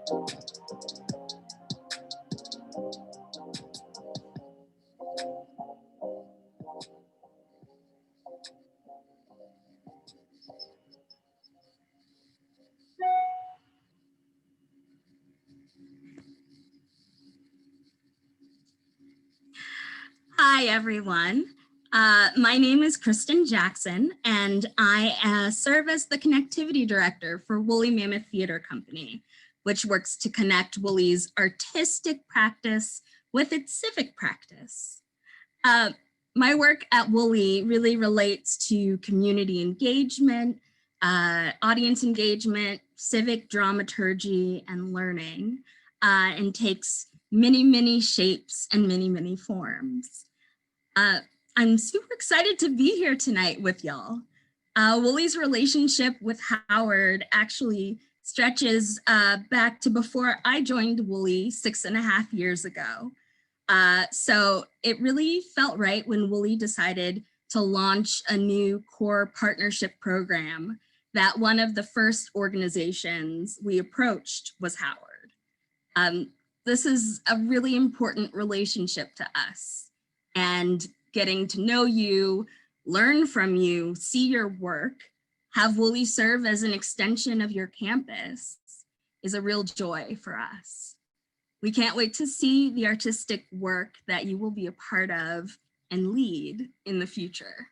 Hi, everyone. My name is Kristen Jackson, and I serve as the Connectivity Director for Woolly Mammoth Theater Company, which works to connect Woolly's artistic practice with its civic practice. My work at Woolly really relates to community engagement, audience engagement, civic dramaturgy, and learning, and takes many, many shapes and many, many forms. I'm super excited to be here tonight with y'all. Woolly's relationship with Howard actually stretches back to before I joined Woolly 6.5 years ago. So it really felt right when Woolly decided to launch a new core partnership program that one of the first organizations we approached was Howard. This is a really important relationship to us, and getting to know you, learn from you, see your work, have Woolly serve as an extension of your campus is a real joy for us. We can't wait to see the artistic work that you will be a part of and lead in the future.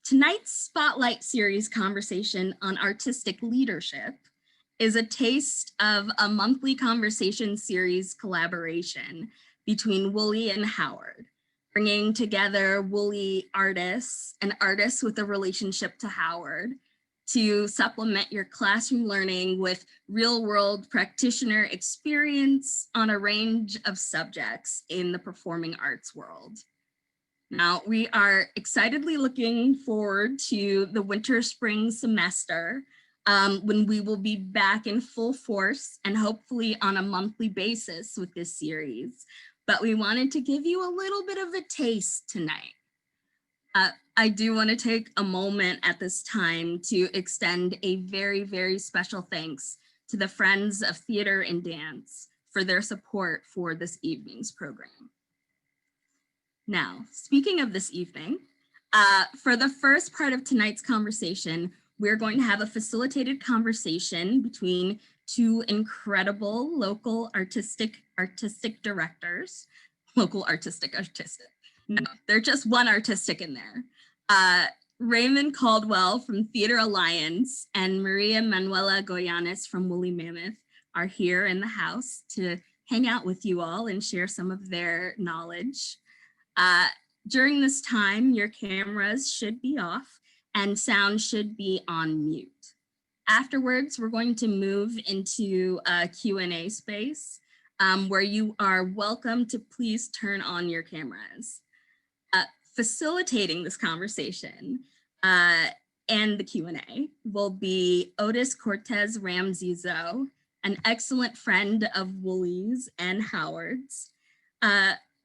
Tonight's Spotlight Series conversation on artistic leadership is a taste of a monthly conversation series collaboration between Woolly and Howard, bringing together Woolly artists and artists with a relationship to Howard to supplement your classroom learning with real-world practitioner experience on a range of subjects in the performing arts world. Now, we are excitedly looking forward to the winter-spring semester when we will be back in full force and hopefully on a monthly basis with this series. But we wanted to give you a little bit of a taste tonight. I do want to take a moment at this time to extend a very, very special thanks to the Friends of Theater and Dance for their support for this evening's program. Now, speaking of this evening, for the first part of tonight's conversation, we're going to have a facilitated conversation between two incredible local artistic directors. Local artistic. No, they're just one artistic in there. Raymond Caldwell from Theater Alliance and Manuela Goyanes from Woolly Mammoth are here in the house to hang out with you all and share some of their knowledge. During this time, your cameras should be off and sound should be on mute. Afterwards, we're going to move into a Q&A space where you are welcome to please turn on your cameras. Facilitating this conversation and the Q&A will be Otis Cortez Ramzizo, an excellent friend of Woolly's and Howard's.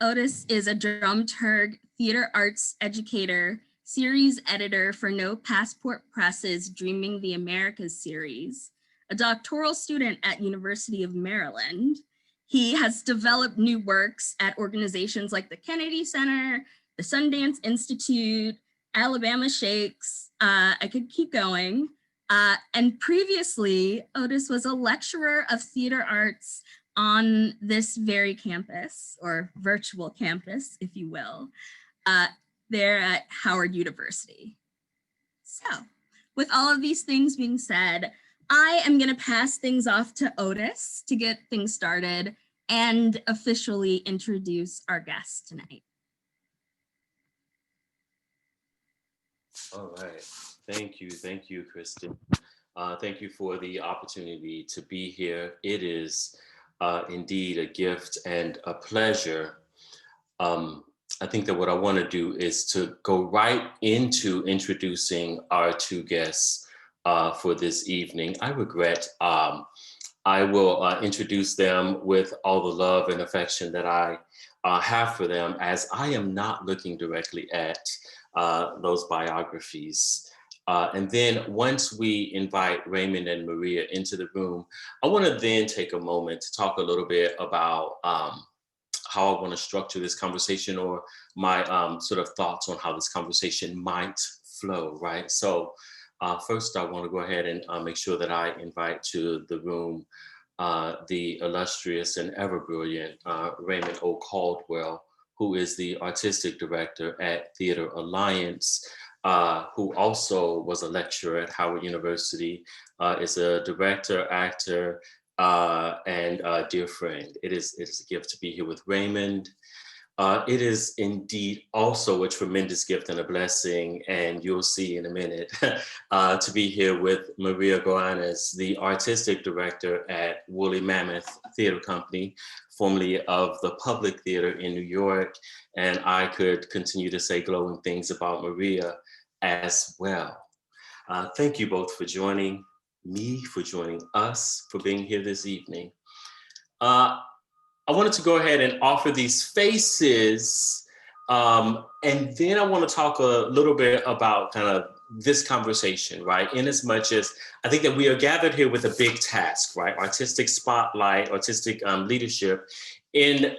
Otis is a dramaturg, theater arts educator, series editor for No Passport Press's Dreaming the Americas series, a doctoral student at University of Maryland. He has developed new works at organizations like the Kennedy Center, the Sundance Institute, Alabama Shakes, I could keep going. And previously, Otis was a lecturer of theater arts on this very campus, or virtual campus, if you will, there at Howard University. So, with all of these things being said, I am going to pass things off to Otis to get things started and officially introduce our guest tonight. All right. Thank you, Kristen. Thank you for the opportunity to be here. It is indeed a gift and a pleasure. I think that what I want to do is to go right into introducing our two guests for this evening. I regret I will introduce them with all the love and affection that I have for them, as I am not looking directly at those biographies. And then once we invite Raymond and Maria into the room, I want to then take a moment to talk a little bit about how I want to structure this conversation, or my sort of thoughts on how this conversation might flow, right? So first, I want to go ahead and make sure that I invite to the room the illustrious and ever brilliant Raymond O. Caldwell, who is the artistic director at Theater Alliance, who also was a lecturer at Howard University, is a director, actor, and a dear friend. It is a gift to be here with Raymond. It is indeed also a tremendous gift and a blessing, and you'll see in a minute, to be here with Maria Goyanes, the artistic director at Woolly Mammoth Theater Company, formerly of the Public Theater in New York. And I could continue to say glowing things about Maria as well. Thank you both for joining me, for joining us, for being here this evening. I wanted to go ahead and offer these faces, and then I want to talk a little bit about kind of this conversation, right? In as much as I think that we are gathered here with a big task, right? Artistic spotlight, artistic leadership. And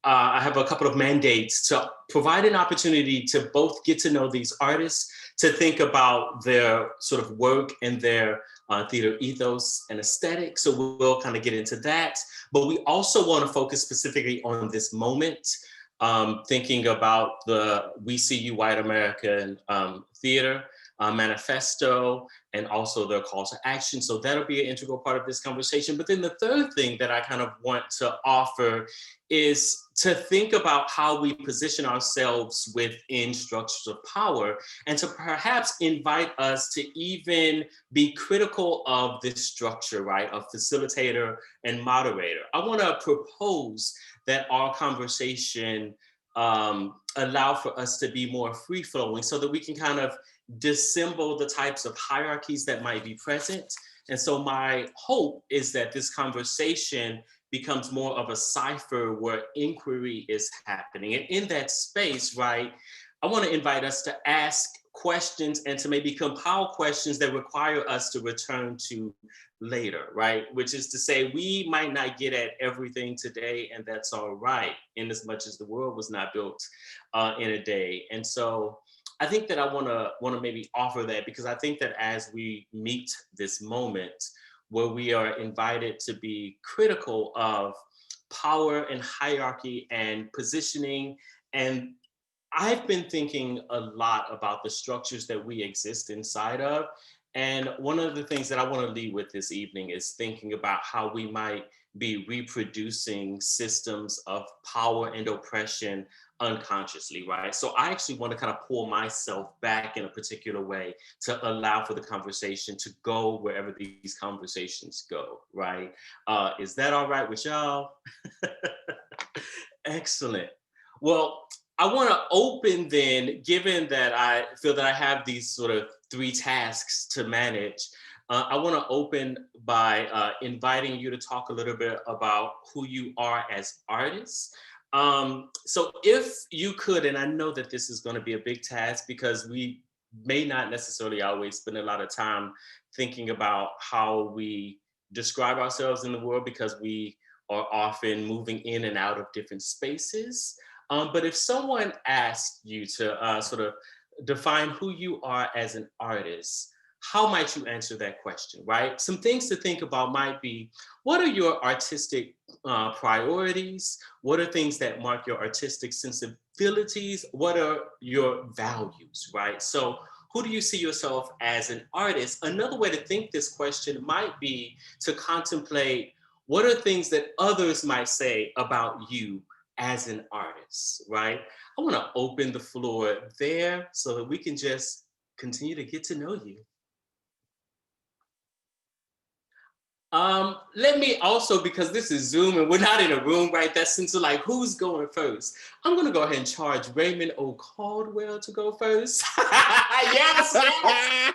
I have a couple of mandates to provide an opportunity to both get to know these artists, to think about their sort of work and their theater ethos and aesthetic. So we'll kind of get into that. But we also want to focus specifically on this moment, thinking about the We See You White American Theater manifesto, and also their call to action. So that'll be an integral part of this conversation. But then the third thing that I kind of want to offer is to think about how we position ourselves within structures of power, and to perhaps invite us to even be critical of this structure, right, of facilitator and moderator. I want to propose that our conversation allow for us to be more free-flowing, so that we can kind of dissemble the types of hierarchies that might be present. And so my hope is that this conversation becomes more of a cipher where inquiry is happening. And in that space, right, I want to invite us to ask questions and to maybe compile questions that require us to return to later, right? Which is to say, we might not get at everything today, and that's all right, in as much as the world was not built in a day. And so I think that I want to maybe offer that, because I think that as we meet this moment where we are invited to be critical of power and hierarchy and positioning, and I've been thinking a lot about the structures that we exist inside of. And one of the things that I want to lead with this evening is thinking about how we might be reproducing systems of power and oppression unconsciously, right? So I actually want to kind of pull myself back in a particular way to allow for the conversation to go wherever these conversations go, right? Is that all right with y'all? Excellent. Well, I want to open then, given that I feel that I have these sort of three tasks to manage. I want to open by inviting you to talk a little bit about who you are as artists. So if you could, and I know that this is going to be a big task because we may not necessarily always spend a lot of time thinking about how we describe ourselves in the world, because we are often moving in and out of different spaces. But if someone asked you to sort of define who you are as an artist, how might you answer that question, right? Some things to think about might be, what are your artistic priorities? What are things that mark your artistic sensibilities? What are your values, right? So who do you see yourself as an artist? Another way to think this question might be to contemplate, what are things that others might say about you as an artist, right? I want to open the floor there so that we can just continue to get to know you. Let me also, because this is Zoom and we're not in a room, right? That's into like, who's going first? I'm gonna go ahead and charge Raymond O. Caldwell to go first. Yes, yes.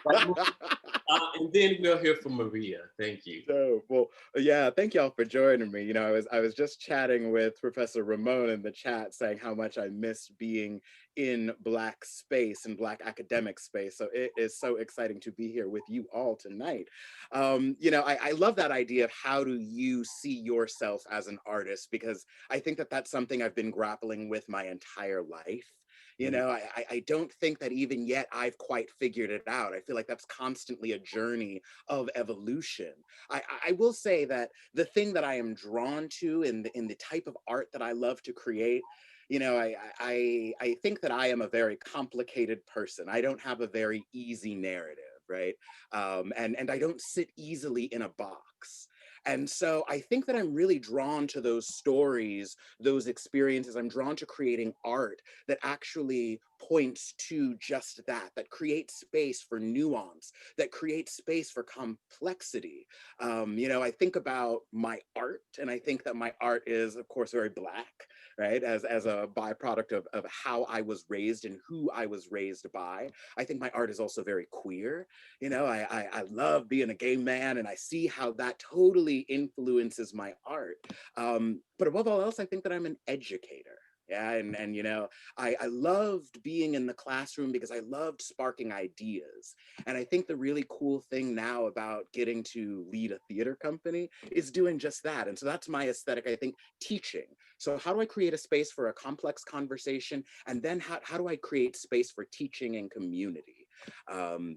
And then we'll hear from Maria. Thank you. So, well, yeah, thank y'all for joining me. You know, I was just chatting with Professor Ramon in the chat saying how much I missed being in Black space and Black academic space. So it is so exciting to be here with you all tonight. You know, I love that idea of how do you see yourself as an artist, because I think that that's something I've been grappling with my entire life. You know, I don't think that even yet I've quite figured it out. I feel like that's constantly a journey of evolution. I will say that the thing that I am drawn to in the type of art that I love to create, you know, I think that I am a very complicated person. I don't have a very easy narrative, right? And I don't sit easily in a box. And so I think that I'm really drawn to those stories, those experiences. I'm drawn to creating art that actually points to just that, that creates space for nuance, that creates space for complexity. You know, I think about my art, and I think that my art is, of course, very Black, right? As a byproduct of how I was raised and who I was raised by. I think my art is also very queer. You know, I love being a gay man, and I see how that totally influences my art. But above all else, I think that I'm an educator. Yeah, and you know, I loved being in the classroom because I loved sparking ideas. And I think the really cool thing now about getting to lead a theater company is doing just that. And so that's my aesthetic, I think, teaching. So how do I create a space for a complex conversation? And then how do I create space for teaching and community?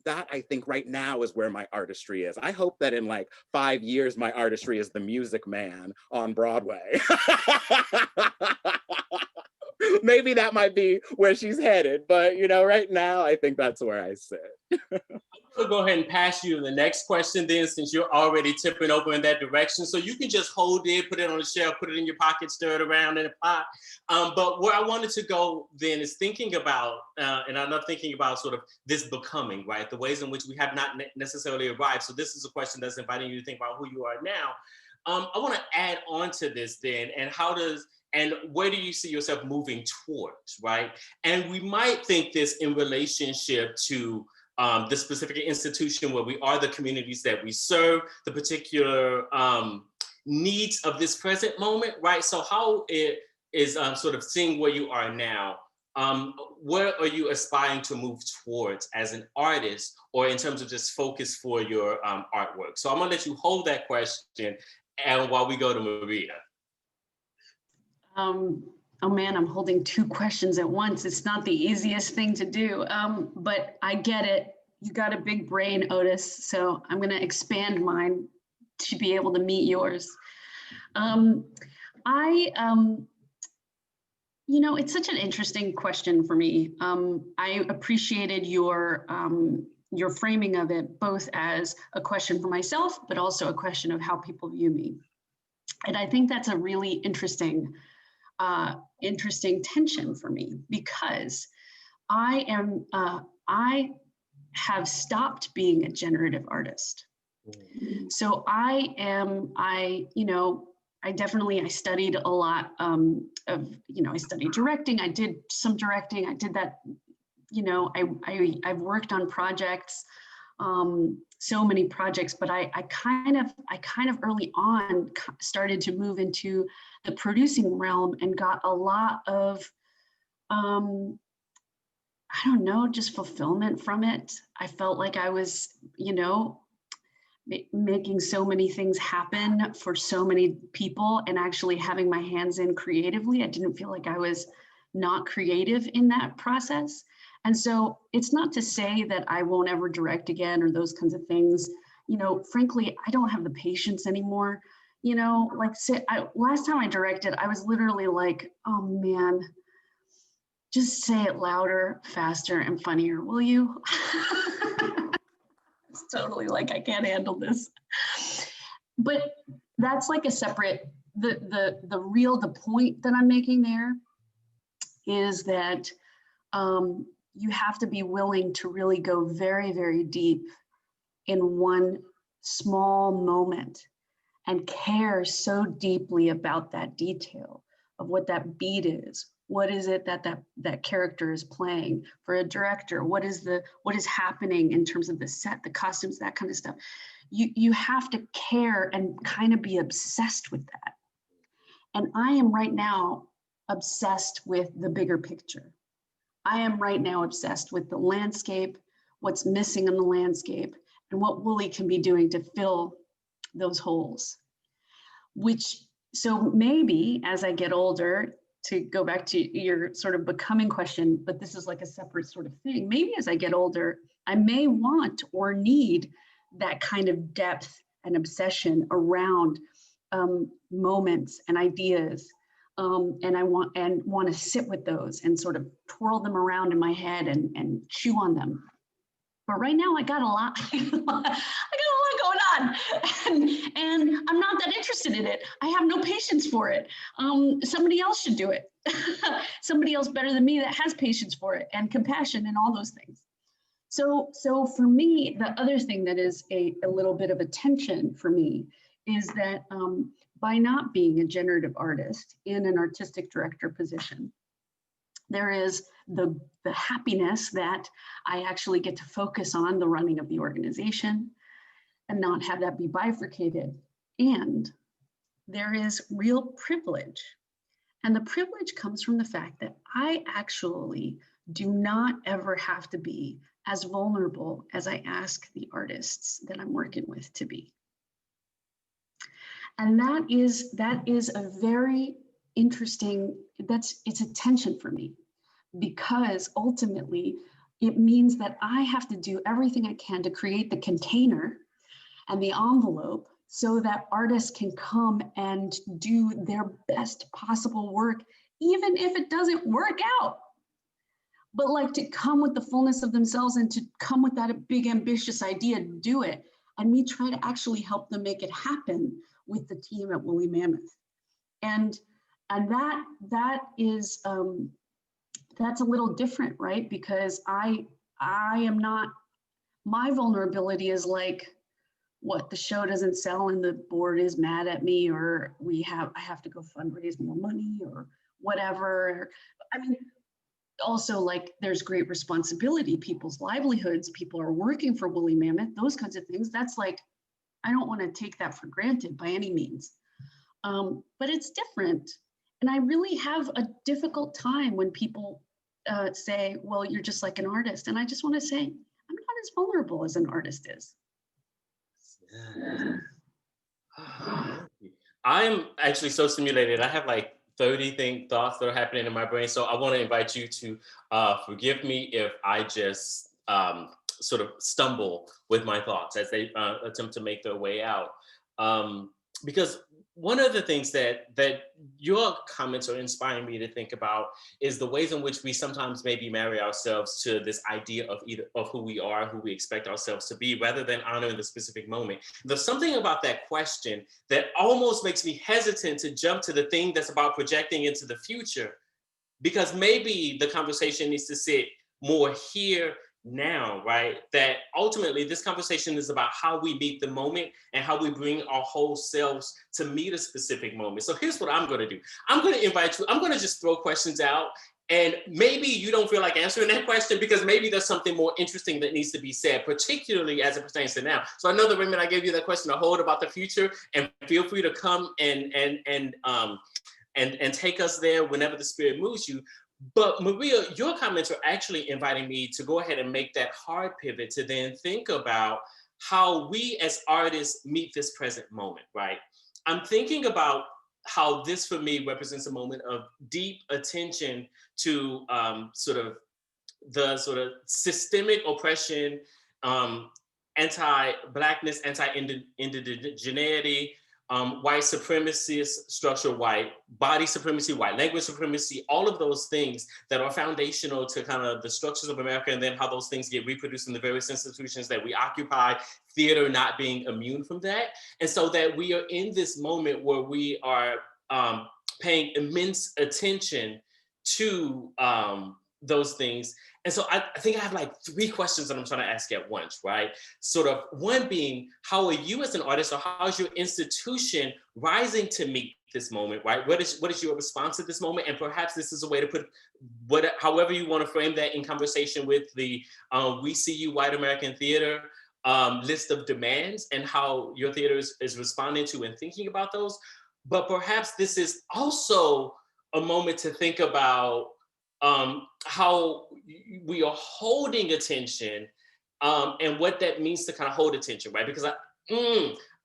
That I think right now is where my artistry is. I hope that in like 5 years, my artistry is the Music Man on Broadway. Maybe that might be where she's headed, but you know, right now, I think that's where I sit. I'm gonna go ahead and pass you to the next question then, since you're already tipping over in that direction. So you can just hold it, put it on the shelf, put it in your pocket, stir it around in a pot. But where I wanted to go then is thinking about, and I'm not thinking about sort of this becoming, right? The ways in which we have not necessarily arrived. So this is a question that's inviting you to think about who you are now. I want to add on to this then, and where do you see yourself moving towards, right? And we might think this in relationship to the specific institution where we are, the communities that we serve, the particular needs of this present moment, right? So how it is sort of seeing where you are now, where are you aspiring to move towards as an artist, or in terms of just focus for your artwork? So I'm gonna let you hold that question, and while we go to Maria. Oh man, I'm holding 2 questions at once. It's not the easiest thing to do, but I get it. You got a big brain, Otis, so I'm gonna expand mine to be able to meet yours. You know, it's such an interesting question for me. I appreciated your framing of it, both as a question for myself, but also a question of how people view me. And I think that's a really interesting tension for me, because I have stopped being a generative artist. So I studied a lot I studied directing. I did some directing. I did that, I've worked on projects, so many projects, but I kind of early on started to move into the producing realm and got a lot of, I don't know, just fulfillment from it. I felt like I was, making so many things happen for so many people and actually having my hands in creatively. I didn't feel like I was not creative in that process. And so it's not to say that I won't ever direct again or those kinds of things. Frankly, I don't have the patience anymore. Last time I directed, I was literally like, oh man, just say it louder, faster, and funnier, will you? It's totally like, I can't handle this. But that's like a separate, the point that I'm making there is that you have to be willing to really go very, very deep in one small moment and care so deeply about that detail of what that beat is, What is it that character is playing? For a director, what is happening in terms of the set, the costumes, that kind of stuff? You have to care and kind of be obsessed with that. And I am right now obsessed with the bigger picture. I am right now obsessed with the landscape, what's missing in the landscape, and what Woolly can be doing to fill those holes. So maybe as I get older, to go back to your sort of becoming question, but this is like a separate sort of thing. Maybe as I get older, I may want or need that kind of depth and obsession around moments and ideas. And I want to sit with those and sort of twirl them around in my head and chew on them. But right now I got a lot, going on, and I'm not that interested in it. I have no patience for it. Somebody else should do it. Somebody else better than me that has patience for it and compassion and all those things. So for me, the other thing that is a little bit of a tension for me is that by not being a generative artist in an artistic director position, there is the happiness that I actually get to focus on the running of the organization and not have that be bifurcated. And there is real privilege. And the privilege comes from the fact that I actually do not ever have to be as vulnerable as I ask the artists that I'm working with to be. And that is a very interesting, it's a tension for me, because ultimately it means that I have to do everything I can to create the container and the envelope so that artists can come and do their best possible work, even if it doesn't work out. But like to come with the fullness of themselves and to come with that big ambitious idea to do it, and me try to actually help them make it happen with the team at Woolly Mammoth. And that is that's a little different, right? Because I am not, my vulnerability is like, what, the show doesn't sell and the board is mad at me, or I have to go fundraise more money or whatever. I mean, also like there's great responsibility, people's livelihoods, people are working for Woolly Mammoth, those kinds of things. That's like, I don't want to take that for granted by any means. But it's different. And I really have a difficult time when people say, well, you're just like an artist. And I just want to say, I'm not as vulnerable as an artist is. I'm actually so stimulated. I have like 30 thoughts that are happening in my brain. So I want to invite you to forgive me if I just sort of stumble with my thoughts as they attempt to make their way out. Because one of the things that your comments are inspiring me to think about is the ways in which we sometimes maybe marry ourselves to this idea of who we are, who we expect ourselves to be, rather than honoring the specific moment. There's something about that question that almost makes me hesitant to jump to the thing that's about projecting into the future, because maybe the conversation needs to sit more here now, right? That ultimately this conversation is about how we meet the moment and how we bring our whole selves to meet a specific moment. So here's what I'm going to do. I'm going to invite you, I'm going to just throw questions out, and maybe you don't feel like answering that question because maybe there's something more interesting that needs to be said, particularly as it pertains to now. So I know the Raymond, I gave you that question to hold about the future, and feel free to come and take us there whenever the spirit moves you. But Maria, your comments are actually inviting me to go ahead and make that hard pivot to then think about how we as artists meet this present moment, right? I'm thinking about how this for me represents a moment of deep attention to sort of systemic oppression, anti-Blackness, anti-indigeneity, white supremacist structure, white body supremacy, white language supremacy, all of those things that are foundational to kind of the structures of America, and then how those things get reproduced in the various institutions that we occupy, theater not being immune from that. And so that we are in this moment where we are paying immense attention to those things. And so I think I have like 3 questions that I'm trying to ask at once, right? Sort of one being, how are you as an artist, or how is your institution rising to meet this moment, right? What is your response to this moment? And perhaps this is a way to put however you want to frame that in conversation with the We See You White American Theater list of demands and how your theater is responding to and thinking about those. But perhaps this is also a moment to think about how we are holding attention and what that means to kind of hold attention, right? Because I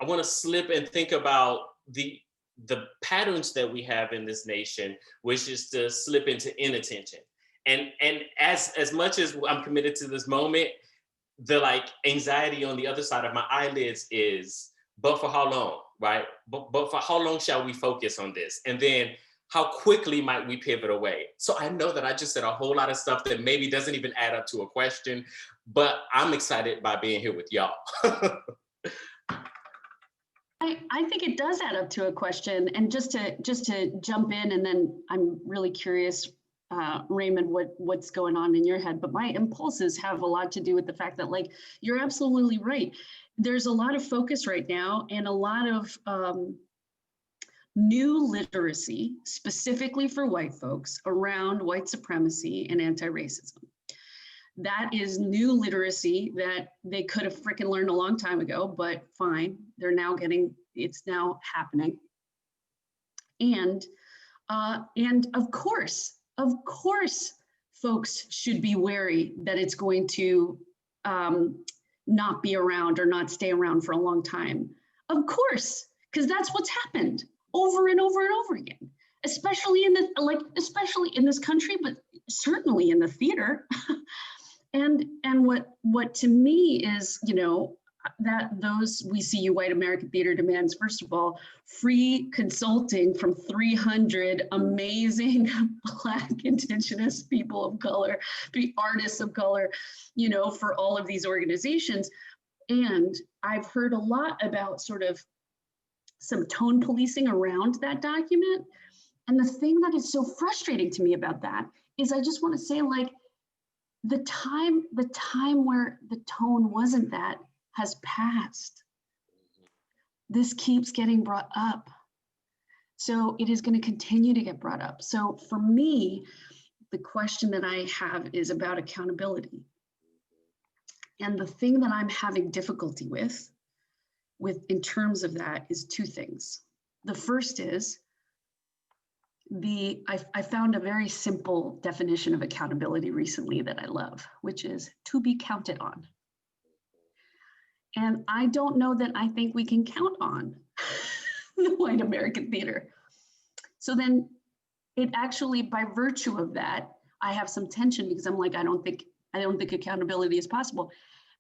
want to slip and think about the patterns that we have in this nation, which is to slip into inattention. And as much as I'm committed to this moment, the like anxiety on the other side of my eyelids is, but for how long, right? But for how long shall we focus on this? And then how quickly might we pivot away? So I know that I just said a whole lot of stuff that maybe doesn't even add up to a question, but I'm excited by being here with y'all. I think it does add up to a question. And just to jump in, and then I'm really curious, Raymond, what's going on in your head, but my impulses have a lot to do with the fact that, like, you're absolutely right. There's a lot of focus right now and a lot of new literacy, specifically for white folks, around white supremacy and anti-racism. That is new literacy that they could have freaking learned a long time ago, but fine, it's now happening. And of course, folks should be wary that it's going to not be around or not stay around for a long time. Of course, because that's what's happened over and over and over again, especially in this country, but certainly in the theater. And what to me is, that those We See You White American Theater demands, first of all, free consulting from 300 amazing Black, Indigenous people of color, artists of color, for all of these organizations. And I've heard a lot about sort of some tone policing around that document. And the thing that is so frustrating to me about that is I just want to say, like, the time where the tone wasn't that has passed. This keeps getting brought up. So it is going to continue to get brought up. So for me, the question that I have is about accountability. And the thing that I'm having difficulty with in terms of that is two things. The first is I found a very simple definition of accountability recently that I love, which is to be counted on. And I don't know that I think we can count on the white American theater. So then it actually, by virtue of that, I have some tension because I'm like, I don't think accountability is possible.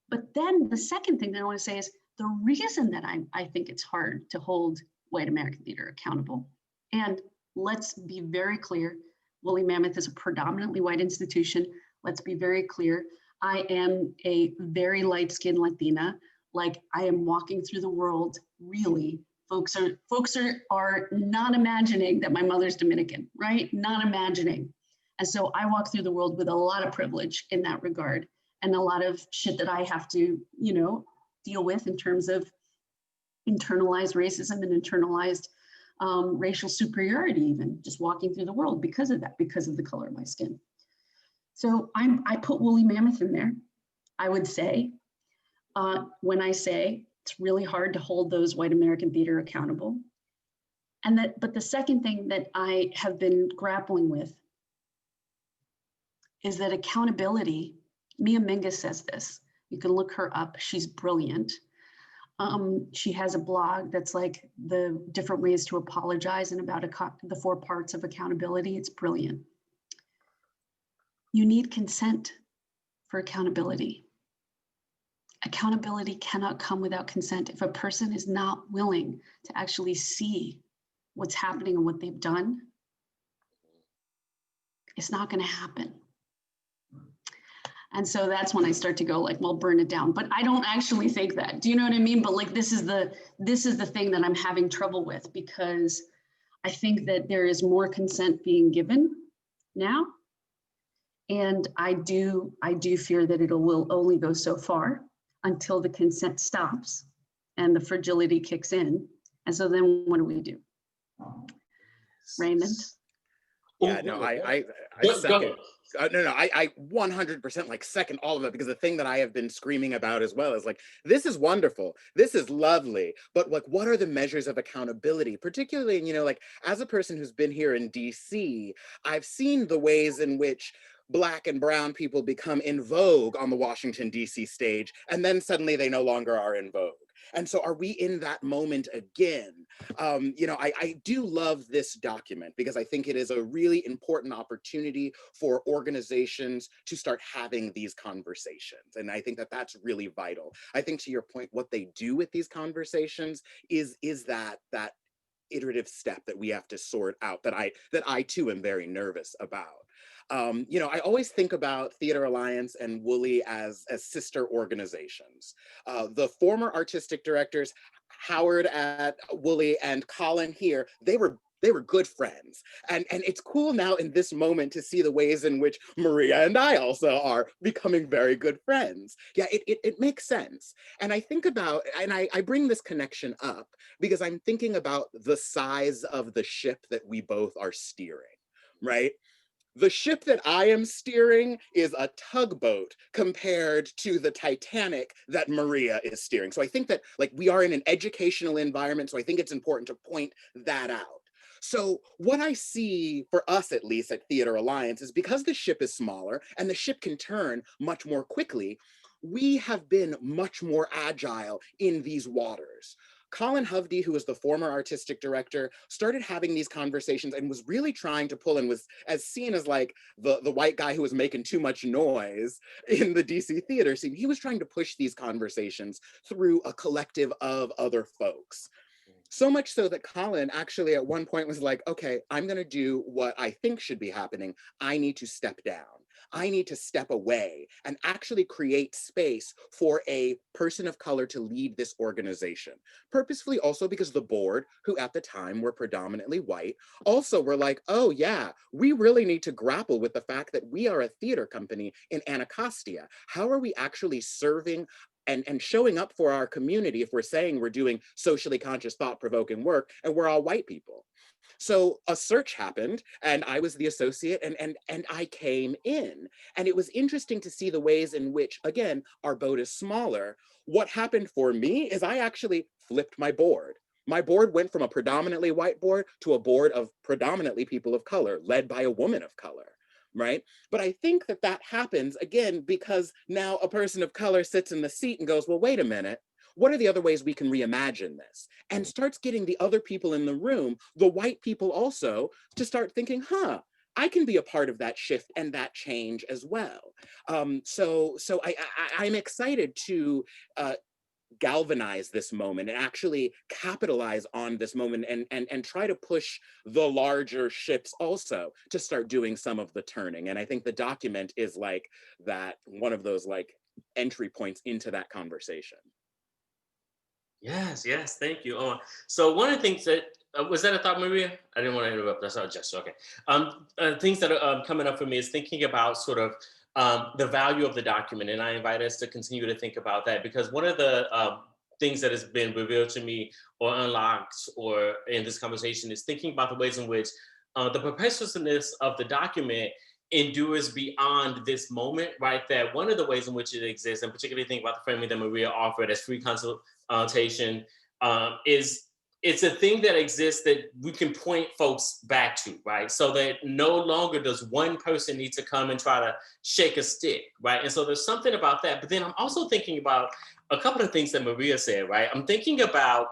But then the second thing that I want to say is the reason that I think it's hard to hold white American theater accountable. And let's be very clear, Woolly Mammoth is a predominantly white institution. Let's be very clear. I am a very light-skinned Latina. Like, I am walking through the world, really. Folks are not imagining that my mother's Dominican, right? Not imagining. And so I walk through the world with a lot of privilege in that regard, and a lot of shit that I have to, deal with in terms of internalized racism and internalized racial superiority, even just walking through the world because of that, because of the color of my skin. So I put Woolly Mammoth in there. I would say, when I say it's really hard to hold those white American theater accountable. But the second thing that I have been grappling with is that accountability, Mia Mingus says this, you can look her up, she's brilliant. She has a blog that's like the different ways to apologize and about the 4 parts of accountability. It's brilliant. You need consent for accountability. Accountability cannot come without consent. If a person is not willing to actually see what's happening and what they've done, it's not going to happen. And so that's when I start to go like, well, burn it down. But I don't actually think that. Do you know what I mean? But like, this is the thing that I'm having trouble with, because I think that there is more consent being given now. And I do fear that will only go so far until the consent stops and the fragility kicks in. And so then what do we do? Raymond. Yeah, no, I Go. second. I 100% like second all of it, because the thing that I have been screaming about as well is like, this is wonderful, this is lovely, but like, what are the measures of accountability? Particularly, you know, like as a person who's been here in DC, I've seen the ways in which Black and brown people become in vogue on the Washington DC stage, and then suddenly they no longer are in vogue. And so are we in that moment again? You know, I do love this document because I think it is a really important opportunity for organizations to start having these conversations. And I think that that's really vital. I think, to your point, what they do with these conversations is that iterative step that we have to sort out, that I too am very nervous about. You know, I always think about Theater Alliance and Woolly as sister organizations. The former artistic directors, Howard at Woolly and Colin here, they were good friends. And it's cool now in this moment to see the ways in which Maria and I also are becoming very good friends. Yeah, it makes sense. And I think about, and I bring this connection up because I'm thinking about the size of the ship that we both are steering, right? The ship that I am steering is a tugboat compared to the Titanic that Maria is steering. So I think that like we are in an educational environment, so I think it's important to point that out. So what I see for us, at least at Theater Alliance, is because the ship is smaller and the ship can turn much more quickly, we have been much more agile in these waters. Colin Hovde, who was the former artistic director, started having these conversations and was really trying to pull, and was as seen as like the white guy who was making too much noise in the DC theater scene. He was trying to push these conversations through a collective of other folks. So much so that Colin actually at one point was like, okay, I'm gonna do what I think should be happening. I need to step down. I need to step away and actually create space for a person of color to lead this organization. Purposefully also because the board, who at the time were predominantly white, also were like, oh yeah, we really need to grapple with the fact that we are a theater company in Anacostia. How are we actually serving and showing up for our community if we're saying we're doing socially conscious, thought-provoking work and we're all white people? So a search happened and I was the associate and I came in. And it was interesting to see the ways in which, again, our boat is smaller. What happened for me is I actually flipped my board. My board went from a predominantly white board to a board of predominantly people of color, led by a woman of color, right? But I think that that happens, again, because now a person of color sits in the seat and goes, well, wait a minute. What are the other ways we can reimagine this? And starts getting the other people in the room, the white people also, to start thinking, I can be a part of that shift and that change as well. So I'm excited to galvanize this moment and actually capitalize on this moment and try to push the larger ships also to start doing some of the turning. And I think the document is like that, one of those like entry points into that conversation. Yes, thank you. So one of the things that, was that a thought, Maria? I didn't want to interrupt, that's not just, okay. Things that are coming up for me is thinking about sort of the value of the document. And I invite us to continue to think about that, because one of the things that has been revealed to me or unlocked or in this conversation is thinking about the ways in which the perpetuousness of the document endures beyond this moment, right? That one of the ways in which it exists, and particularly think about the framing that Maria offered as free consultation, is it's a thing that exists that we can point folks back to, right? So that no longer does one person need to come and try to shake a stick, right? And so there's something about that. But then I'm also thinking about a couple of things that Maria said, right? I'm thinking about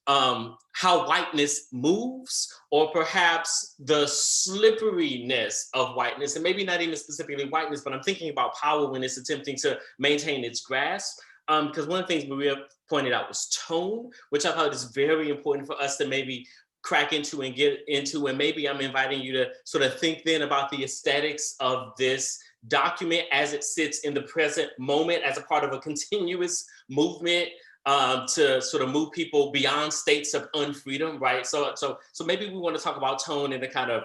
how whiteness moves, or perhaps the slipperiness of whiteness, and maybe not even specifically whiteness, but I'm thinking about power when it's attempting to maintain its grasp. Because one of the things Maria pointed out was tone, which I thought is very important for us to maybe crack into and get into. And maybe I'm inviting you to sort of think then about the aesthetics of this document as it sits in the present moment as a part of a continuous movement to sort of move people beyond states of unfreedom, right? So maybe we want to talk about tone in a kind of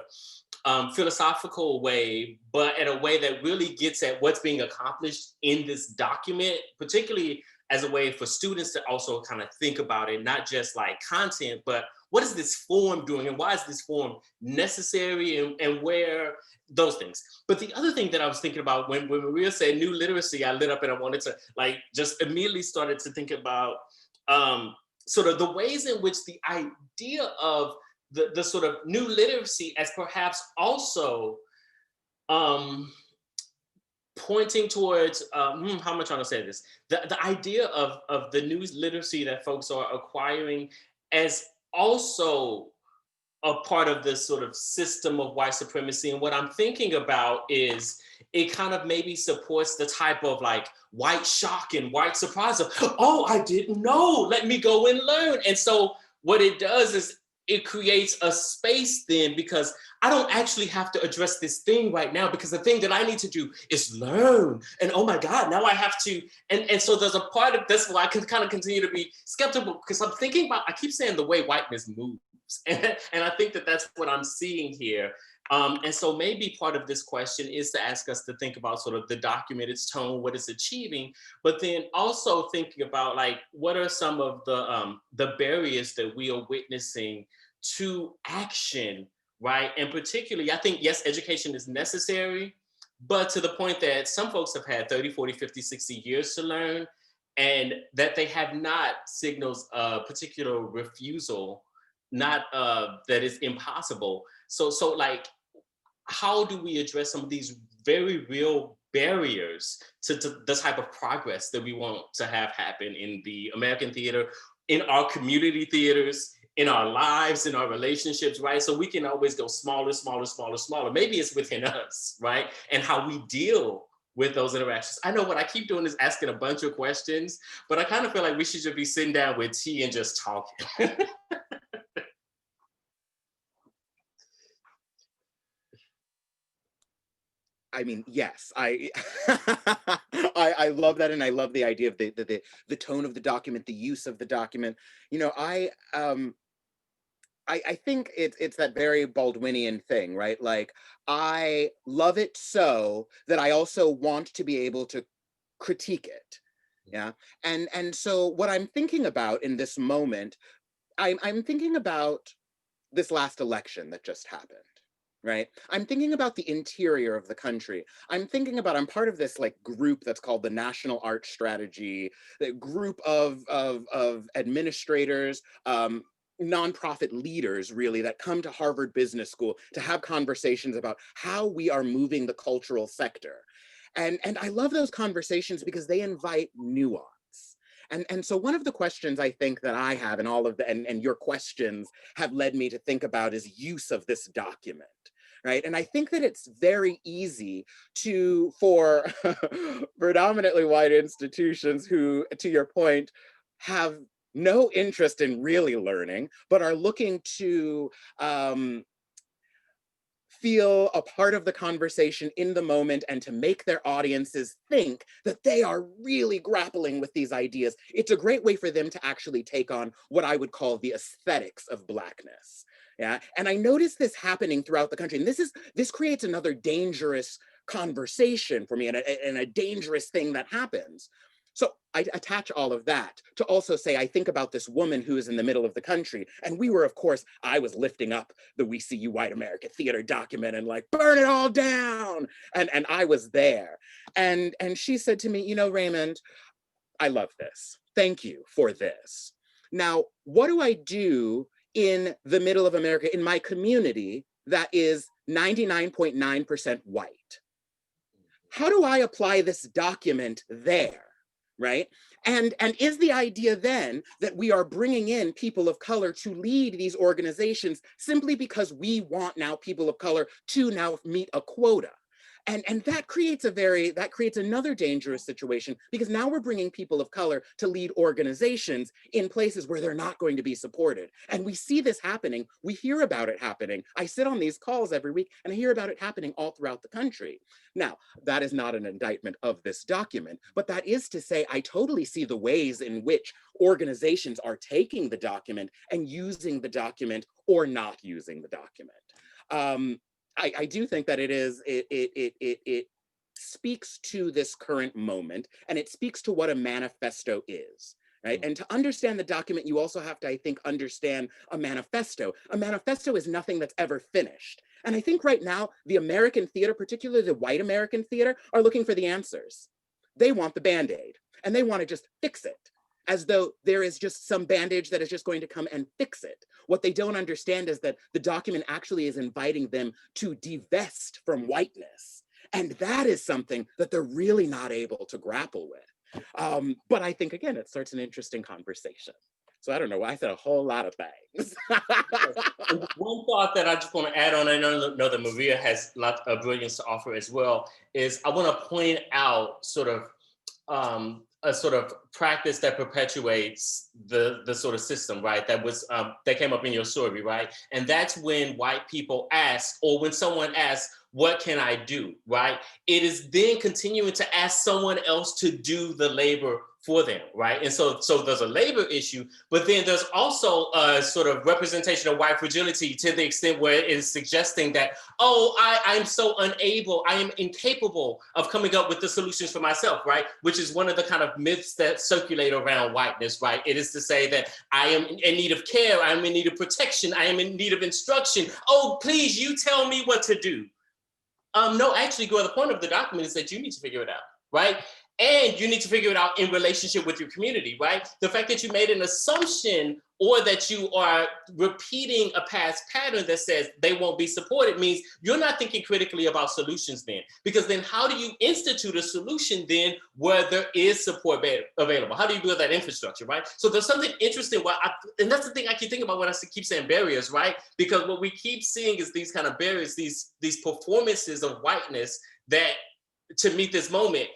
philosophical way, but in a way that really gets at what's being accomplished in this document, particularly as a way for students to also kind of think about it, not just like content, but what is this form doing and why is this form necessary and where, those things. But the other thing that I was thinking about when Maria said new literacy, I lit up and I wanted to like just immediately started to think about sort of the ways in which the idea of the sort of new literacy as perhaps also pointing towards, how am I trying to say this? The idea of the new literacy that folks are acquiring as also a part of this sort of system of white supremacy. And what I'm thinking about is it kind of maybe supports the type of like white shock and white surprise of, oh, I didn't know, let me go and learn. And so what it does is it creates a space then, because I don't actually have to address this thing right now, because the thing that I need to do is learn. And oh my God, now I have to. And so there's a part of this where I can kind of continue to be skeptical, because I'm thinking about, I keep saying the way whiteness moves. And I think that that's what I'm seeing here. And so maybe part of this question is to ask us to think about sort of the document, its tone, what it's achieving, but then also thinking about like, what are some of the barriers that we are witnessing to action, right? And particularly, I think, yes, education is necessary, but to the point that some folks have had 30, 40, 50, 60 years to learn, and that they have not signals a particular refusal, not that it's impossible. So like, how do we address some of these very real barriers to the type of progress that we want to have happen in the American theater, in our community theaters, in our lives, in our relationships, right? So we can always go smaller, smaller, smaller, smaller. Maybe it's within us, right? And how we deal with those interactions. I know what I keep doing is asking a bunch of questions, but I kind of feel like we should just be sitting down with tea and just talking. I mean, yes, I love that, and I love the idea of the tone of the document, the use of the document. You know, I think it's that very Baldwinian thing, right? Like, I love it so that I also want to be able to critique it. Yeah. And so what I'm thinking about in this moment, I'm thinking about this last election that just happened. Right. I'm thinking about the interior of the country. I'm part of this like group that's called the National Art Strategy, the group of administrators, nonprofit leaders really that come to Harvard Business School to have conversations about how we are moving the cultural sector. And I love those conversations because they invite nuance. And so one of the questions I think that I have, and all of the and your questions have led me to think about, is use of this document. Right. And I think that it's very easy for predominantly white institutions who, to your point, have no interest in really learning, but are looking to feel a part of the conversation in the moment and to make their audiences think that they are really grappling with these ideas. It's a great way for them to actually take on what I would call the aesthetics of Blackness. Yeah, and I noticed this happening throughout the country. And this creates another dangerous conversation for me, and a dangerous thing that happens. So I attach all of that to also say, I think about this woman who is in the middle of the country. And we were, of course, I was lifting up the We See You White America Theater document and like, burn it all down. And I was there. And she said to me, you know, Raymond, I love this. Thank you for this. Now, what do I do in the middle of America, in my community that is 99.9% white? How do I apply this document there? Right? And is the idea then that we are bringing in people of color to lead these organizations simply because we want now people of color to now meet a quota? And that creates another dangerous situation, because now we're bringing people of color to lead organizations in places where they're not going to be supported. And we see this happening. We hear about it happening. I sit on these calls every week and I hear about it happening all throughout the country. Now, that is not an indictment of this document, but that is to say, I totally see the ways in which organizations are taking the document and using the document or not using the document. I do think that it speaks to this current moment, and it speaks to what a manifesto is. Right? And to understand the document, you also have to, I think, understand a manifesto. A manifesto is nothing that's ever finished. And I think right now, the American theater, particularly the white American theater, are looking for the answers. They want the Band-Aid, and they want to just fix it, as though there is just some bandage that is just going to come and fix it. What they don't understand is that the document actually is inviting them to divest from whiteness. And that is something that they're really not able to grapple with. But I think, again, it starts an interesting conversation. So I don't know, I said a whole lot of things. One thought that I just want to add on, I know that Maria has a lot of brilliance to offer as well, is I want to point out sort of a sort of practice that perpetuates the sort of system, right? That came up in your story, right? And that's when white people ask, or when someone asks, what can I do, right? It is then continuing to ask someone else to do the labor for them, right? And so there's a labor issue, but then there's also a sort of representation of white fragility to the extent where it is suggesting that, oh, I'm so unable, I am incapable of coming up with the solutions for myself, right? Which is one of the kind of myths that circulate around whiteness, right? It is to say that I am in need of care, I am in need of protection, I am in need of instruction. Oh, please, you tell me what to do. No, actually, the point of the document is that you need to figure it out, right? And you need to figure it out in relationship with your community, right? The fact that you made an assumption or that you are repeating a past pattern that says they won't be supported means you're not thinking critically about solutions then. Because then how do you institute a solution then where there is support available? How do you build that infrastructure, right? So there's something interesting, and that's the thing I keep thinking about when I keep saying barriers, right? Because what we keep seeing is these kind of barriers, these performances of whiteness that to meet this moment,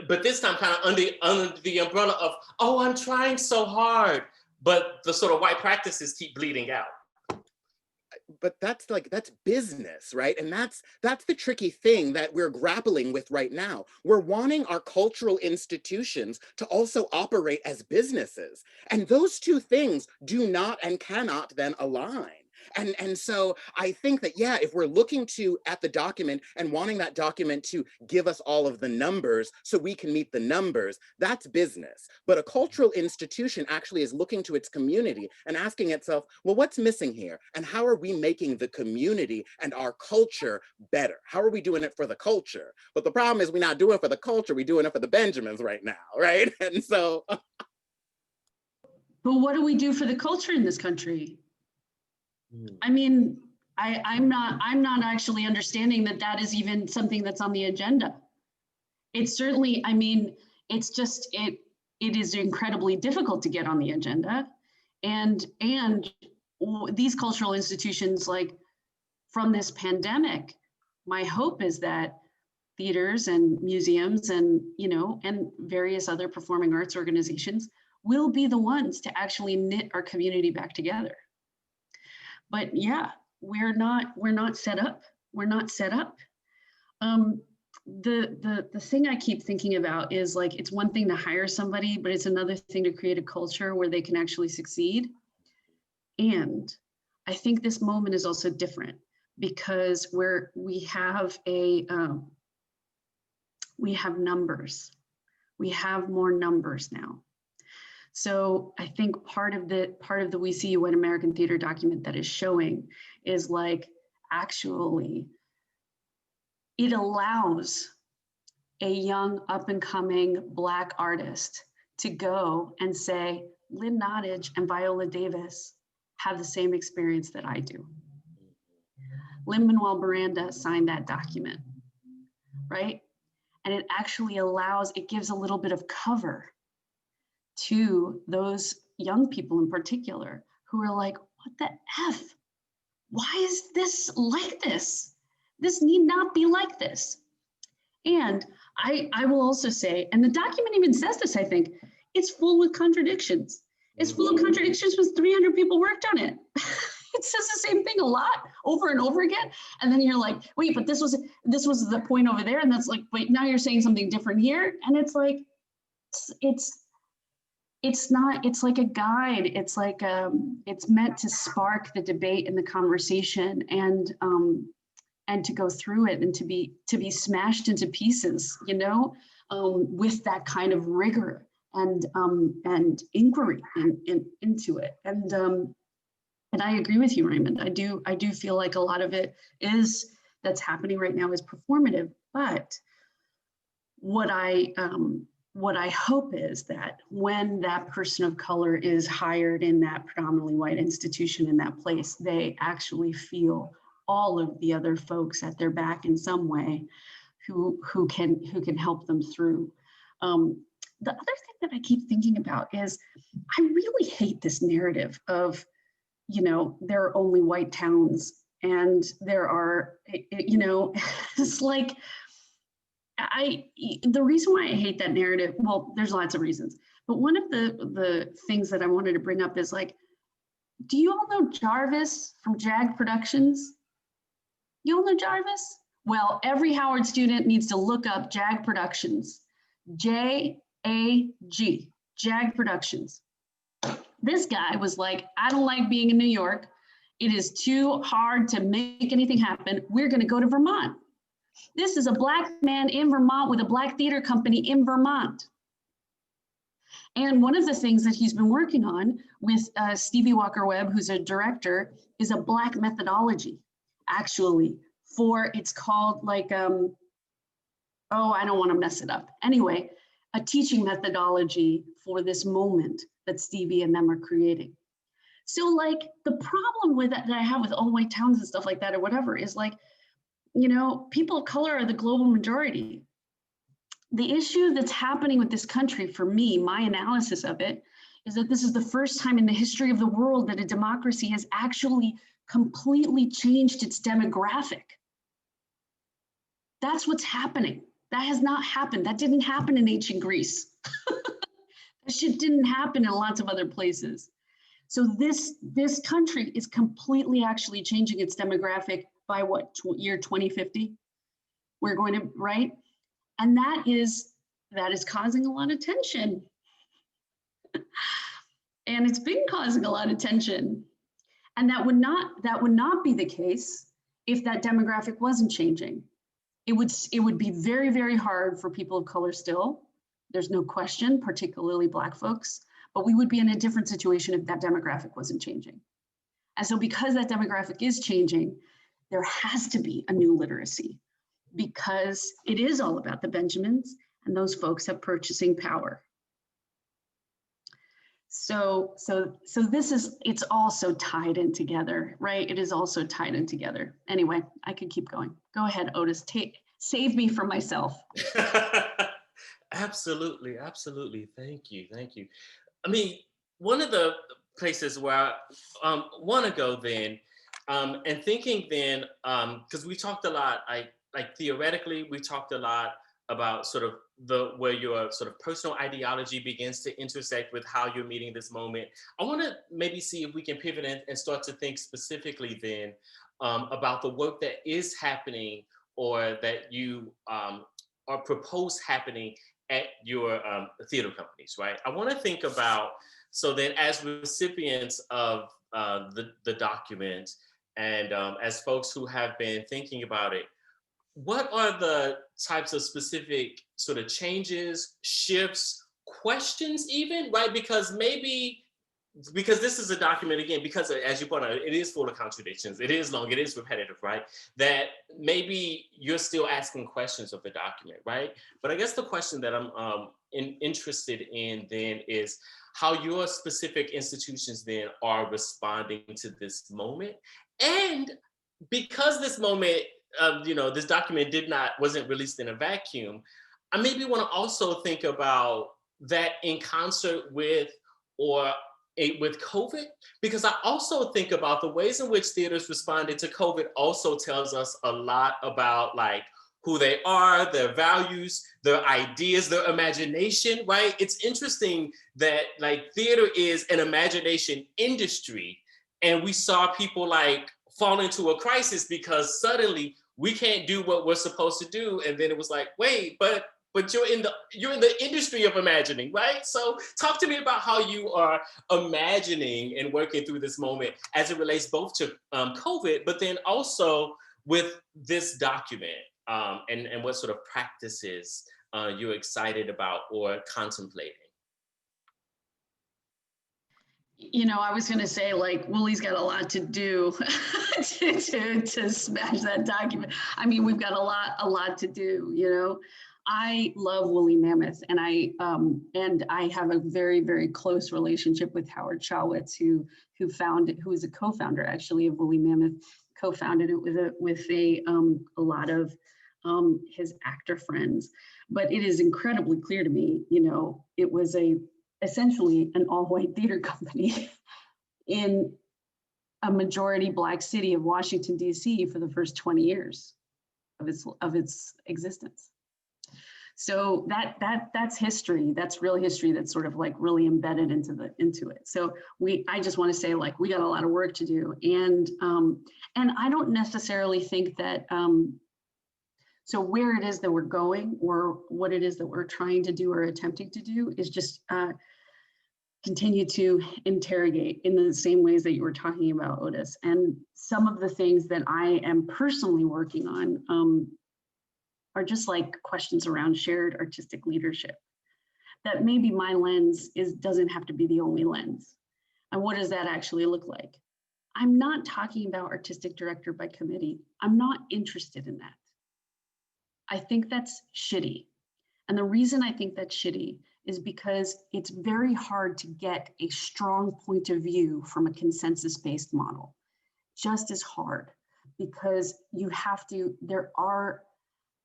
but this time kind of under the umbrella of, oh, I'm trying so hard, but the sort of white practices keep bleeding out. But that's business, right? And that's the tricky thing that we're grappling with right now. We're wanting our cultural institutions to also operate as businesses. And those two things do not and cannot then align. And so I think that, yeah, if we're looking at the document and wanting that document to give us all of the numbers so we can meet the numbers, that's business. But a cultural institution actually is looking to its community and asking itself, well, what's missing here? And how are we making the community and our culture better? How are we doing it for the culture? But the problem is we're not doing it for the culture, we're doing it for the Benjamins right now, right? And so. But what do we do for the culture in this country? I mean, I'm not actually understanding that is even something that's on the agenda. It's certainly, I mean, it's just, it is incredibly difficult to get on the agenda. And these cultural institutions, like from this pandemic, my hope is that theaters and museums and, and various other performing arts organizations will be the ones to actually knit our community back together. But yeah, we're not set up. We're not set up. The thing I keep thinking about is, like, it's one thing to hire somebody, but it's another thing to create a culture where they can actually succeed. And I think this moment is also different because we have numbers. We have more numbers now. So I think part of the We See You White American Theater document that is showing is, like, actually it allows a young up and coming Black artist to go and say, Lynn Nottage and Viola Davis have the same experience that I do. Lin-Manuel Miranda signed that document, right? And it actually it gives a little bit of cover to those young people in particular who are like, what the F? Why is this like this? This need not be like this. And I will also say, and the document even says this, I think, it's full with contradictions. It's full of contradictions because 300 people worked on it. It says the same thing a lot over and over again. And then you're like, wait, but this was the point over there. And that's like, wait, now you're saying something different here. And it's like, it's like a guide. It's like, it's meant to spark the debate and the conversation. And and to go through it and to be smashed into pieces, you know, with that kind of rigor and inquiry into it. And I agree with you, Raymond. I do feel like a lot of it that's happening right now is performative. But what I hope is that when that person of color is hired in that predominantly white institution in that place, they actually feel all of the other folks at their back in some way who can help them through. The other thing that I keep thinking about is I really hate this narrative of, you know, there are only white towns and there are, you know, it's like, the reason why I hate that narrative, well, there's lots of reasons, but one of the things that I wanted to bring up is like, do you all know Jarvis from Jag Productions? You all know Jarvis? Well, every Howard student needs to look up Jag Productions, JAG, Jag Productions. This guy was like, I don't like being in New York. It is too hard to make anything happen. We're going to go to Vermont. This is a Black man in Vermont with a Black theater company in Vermont. And one of the things that he's been working on with Stevie Walker-Webb, who's a director, is a Black methodology, actually, it's called like, oh, I don't want to mess it up. Anyway, a teaching methodology for this moment that Stevie and them are creating. So like the problem with that I have with all white towns and stuff like that or whatever is like, you know, people of color are the global majority. The issue that's happening with this country, for me, my analysis of it, is that this is the first time in the history of the world that a democracy has actually completely changed its demographic. That's what's happening. That has not happened. That didn't happen in ancient Greece. That shit didn't happen in lots of other places. So this country is completely actually changing its demographic by what, year 2050? We're going to, right? And that is causing a lot of tension. And it's been causing a lot of tension. And that would not be the case if that demographic wasn't changing. It would be very, very hard for people of color still. There's no question, particularly Black folks, but we would be in a different situation if that demographic wasn't changing. And so because that demographic is changing, there has to be a new literacy because it is all about the Benjamins and those folks have purchasing power. So it's also tied in together, right? It is also tied in together. Anyway, I could keep going. Go ahead, Otis, save me from myself. Absolutely, absolutely. Thank you. I mean, one of the places where I want to go then, and thinking then, because we talked a lot, like theoretically, we talked a lot about sort of where your sort of personal ideology begins to intersect with how you're meeting this moment. I want to maybe see if we can pivot and start to think specifically then about the work that is happening or that you are proposed happening at your theater companies, right? I want to think about, so then as recipients of the document and as folks who have been thinking about it, what are the types of specific sort of changes, shifts, questions even, right? Because this is a document, again, because as you point out, it is full of contradictions, it is long, it is repetitive, right? That maybe you're still asking questions of the document, right? But I guess the question that I'm interested in then is how your specific institutions then are responding to this moment. And because this moment, this document wasn't released in a vacuum, I maybe want to also think about that in concert with COVID, because I also think about the ways in which theaters responded to COVID also tells us a lot about like who they are, their values, their ideas, their imagination, right? It's interesting that like theater is an imagination industry, and we saw people like fall into a crisis because suddenly we can't do what we're supposed to do. And then it was like, wait, but you're in the industry of imagining, right? So talk to me about how you are imagining and working through this moment as it relates both to COVID, but then also with this document and what sort of practices you're excited about or contemplating? You know, I was going to say, like, Woolie's got a lot to do to smash that document. I mean, we've got a lot to do, you know. I love Woolly Mammoth, and I have a very, very close relationship with Howard Chawitz, who is a co-founder actually of Woolly Mammoth, co-founded it with a lot of his actor friends. But it is incredibly clear to me, you know, it was essentially an all-white theater company in a majority Black city of Washington, D.C. for the first 20 years of its existence. So that's history. That's real history. That's sort of like really embedded into it. So I just want to say, like, we got a lot of work to do, and I don't necessarily think that. So where it is that we're going, or what it is that we're trying to do or attempting to do, is just continue to interrogate in the same ways that you were talking about, Otis. And some of the things that I am personally working on are just like questions around shared artistic leadership. That maybe my lens doesn't have to be the only lens. And what does that actually look like? I'm not talking about artistic director by committee. I'm not interested in that. I think that's shitty. And the reason I think that's shitty is because it's very hard to get a strong point of view from a consensus-based model. Just as hard, because you have to, there are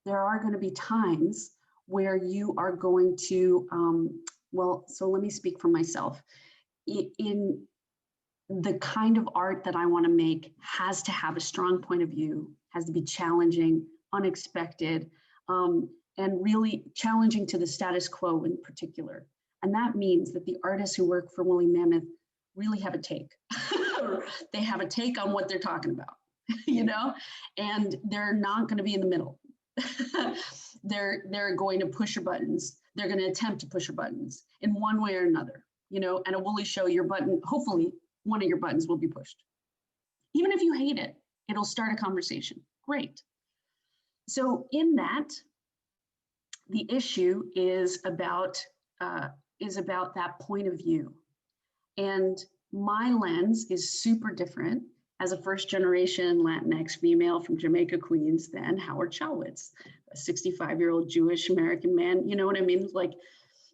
going to be times where you are going to, so let me speak for myself. In the kind of art that I want to make has to have a strong point of view, has to be challenging, unexpected, and really challenging to the status quo in particular. And that means that the artists who work for Woolly Mammoth really have a take. They have a take on what they're talking about, you know, and they're not going to be in the middle. They're going to push your buttons. They're going to attempt to push your buttons in one way or another, you know. And a Woolly show, your button, hopefully one of your buttons will be pushed. Even if you hate it, it'll start a conversation. Great. So in that, the issue is about that point of view. And my lens is super different as a first generation Latinx female from Jamaica, Queens, than Howard Chawitz, a 65-year-old Jewish American man. You know what I mean? Like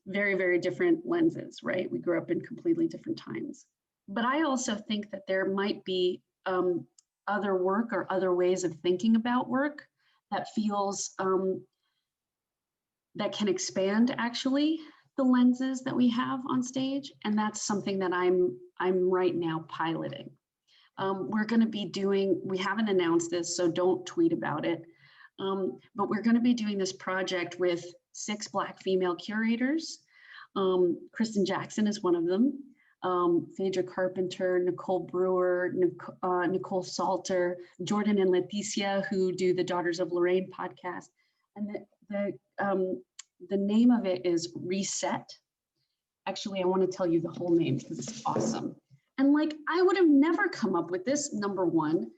very, very different lenses, right? We grew up in completely different times. But I also think that there might be other work or other ways of thinking about work that feels, that can expand actually the lenses that we have on stage. And that's something that I'm right now piloting. We're going to be doing, we haven't announced this, so don't tweet about it. But we're going to be doing this project with 6 Black female curators. Kristen Jackson is one of them. Phaedra Carpenter, Nicole Brewer, Nicole Salter, Jordan and Leticia, who do the Daughters of Lorraine podcast. And the name of it is Reset. Actually, I want to tell you the whole name because it's awesome. And like, I would have never come up with this, number one.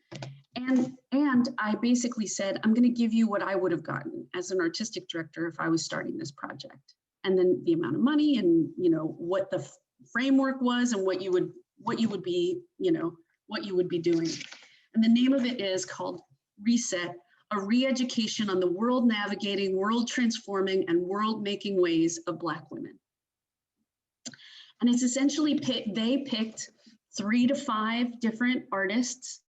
And I basically said, I'm going to give you what I would have gotten as an artistic director if I was starting this project. And then the amount of money and, you know, what the framework was and what you would be, you know, what you would be doing. And the name of it is called Reset, a re-education on the world navigating, world transforming, and world making ways of Black women. And it's essentially, they picked 3 to 5 different artists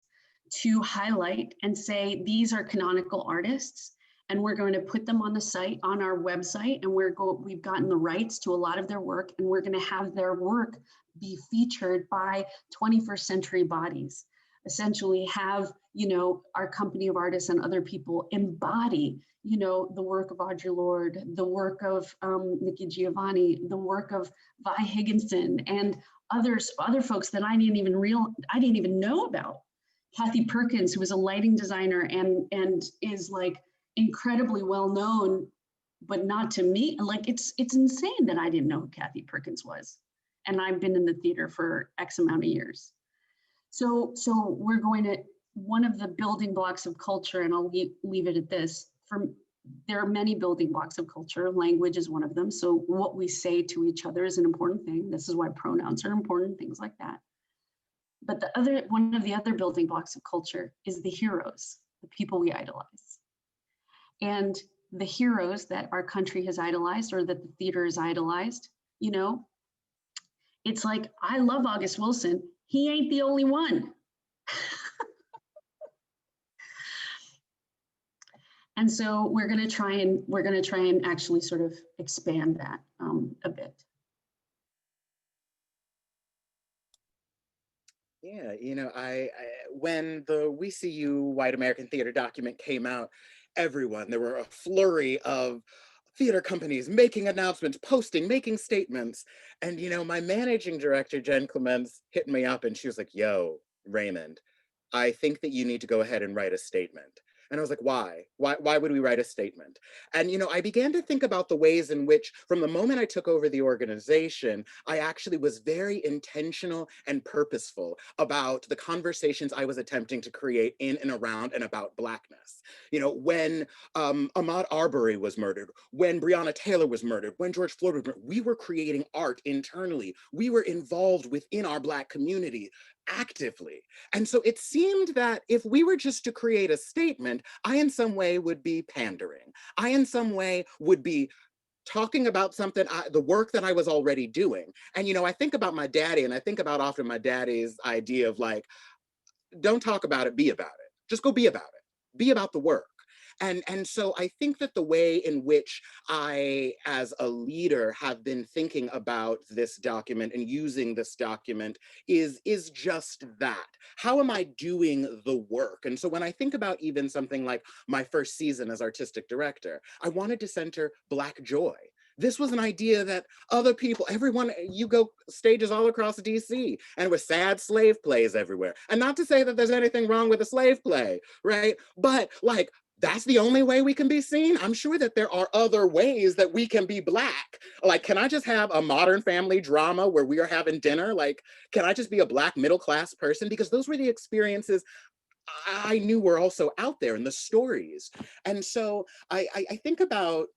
to highlight and say, these are canonical artists, and we're going to put them on the site, on our website, and we've gotten the rights to a lot of their work, and we're going to have their work be featured by 21st century bodies. Essentially have, you know, our company of artists and other people embody, you know, the work of Audre Lorde, the work of Nikki Giovanni, the work of Vi Higginson, and other folks that I didn't even know about. Kathy Perkins, who was a lighting designer and is like incredibly well known, but not to me. Like it's insane that I didn't know who Kathy Perkins was, and I've been in the theater for X amount of years. So we're going to one of the building blocks of culture, and I'll leave it at this, there are many building blocks of culture. Language is one of them. So what we say to each other is an important thing. This is why pronouns are important, things like that. But one of the other building blocks of culture is the heroes, the people we idolize. And the heroes that our country has idolized, or that the theater has idolized, you know, it's like, I love August Wilson. He ain't the only one. And so we're going to try and actually sort of expand that a bit. Yeah, you know, when the We See You White American Theater document came out, there were a flurry of theater companies making announcements, posting, making statements. And, you know, my managing director, Jen Clements, hit me up and she was like, yo, Raymond, I think that you need to go ahead and write a statement. And I was like, why? Why would we write a statement? And, you know, I began to think about the ways in which, from the moment I took over the organization, I actually was very intentional and purposeful about the conversations I was attempting to create in and around and about Blackness. You know, when Ahmaud Arbery was murdered, when Breonna Taylor was murdered, when George Floyd was murdered, we were creating art internally. We were involved within our Black community actively. And so it seemed that if we were just to create a statement, I in some way would be pandering. I in some way would be talking about something, the work that I was already doing. And, you know, I think about my daddy, and I think about often my daddy's idea of like, don't talk about it, be about it. Just go be about it. Be about the work. And so I think that the way in which I, as a leader, have been thinking about this document and using this document is just that. How am I doing the work? And so when I think about even something like my first season as artistic director, I wanted to center Black joy. This was an idea that other people, everyone, you go stages all across DC and with sad slave plays everywhere. And not to say that there's anything wrong with a slave play, right? But like, that's the only way we can be seen. I'm sure that there are other ways that we can be Black. Like, can I just have a Modern Family drama where we are having dinner? Like, can I just be a Black middle-class person? Because those were the experiences I knew were also out there in the stories. And so I think about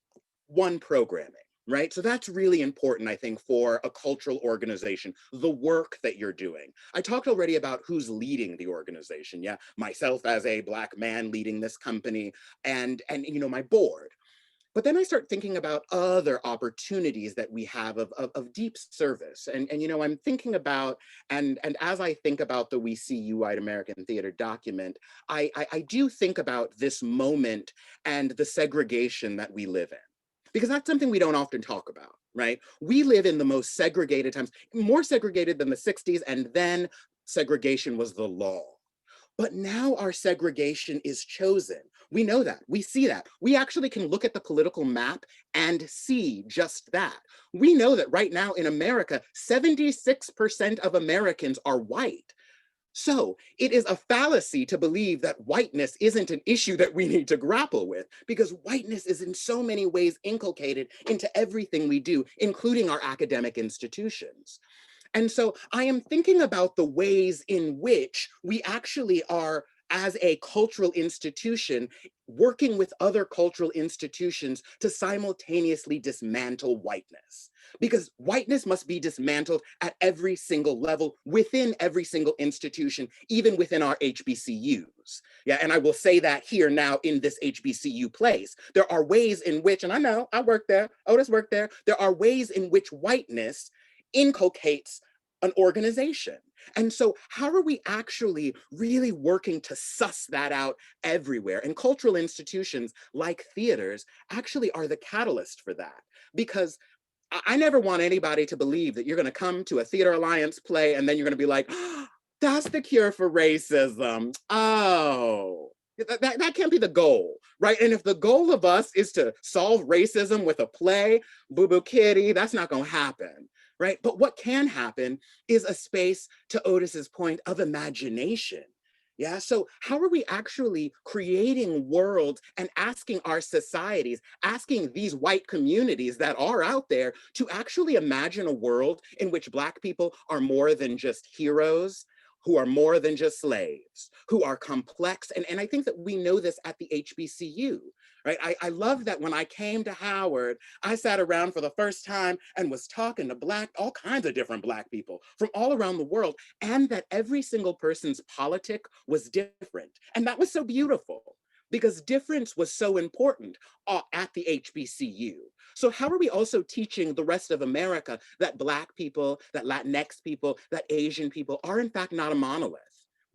one, programming. Right? So that's really important, I think, for a cultural organization, the work that you're doing. I talked already about who's leading the organization. Yeah, myself as a Black man leading this company and you know, my board. But then I start thinking about other opportunities that we have of deep service. And you know, I'm thinking about, and as I think about the We See You White American Theater document, I do think about this moment and the segregation that we live in. Because that's something we don't often talk about, right? We live in the most segregated times, more segregated than the 60s, and then segregation was the law. But now our segregation is chosen. We know that, we see that. We actually can look at the political map and see just that. We know that right now in America, 76% of Americans are white. So it is a fallacy to believe that whiteness isn't an issue that we need to grapple with, because whiteness is in so many ways inculcated into everything we do, including our academic institutions. And so I am thinking about the ways in which we actually are, as a cultural institution, working with other cultural institutions to simultaneously dismantle whiteness. Because whiteness must be dismantled at every single level, within every single institution, even within our HBCUs. Yeah, and I will say that here now in this HBCU place. There are ways in which, and I know, I worked there, Otis worked there, there are ways in which whiteness inculcates an organization. And so how are we actually really working to suss that out everywhere? And cultural institutions like theaters actually are the catalyst for that. Because I never want anybody to believe that you're going to come to a Theater Alliance play and then you're going to be like, oh, that's the cure for racism. Oh, that can't be the goal, right? And if the goal of us is to solve racism with a play, boo-boo kitty, that's not going to happen, right? But what can happen is a space, to Otis's point, of imagination. Yeah, so how are we actually creating worlds and asking our societies, asking these white communities that are out there to actually imagine a world in which Black people are more than just heroes, who are more than just slaves, who are complex. And I think that we know this at the HBCU, right? I love that when I came to Howard, I sat around for the first time and was talking to all kinds of different Black people from all around the world, and that every single person's politic was different. And that was so beautiful, because difference was so important at the HBCU. So how are we also teaching the rest of America that Black people, that Latinx people, that Asian people are in fact not a monolith?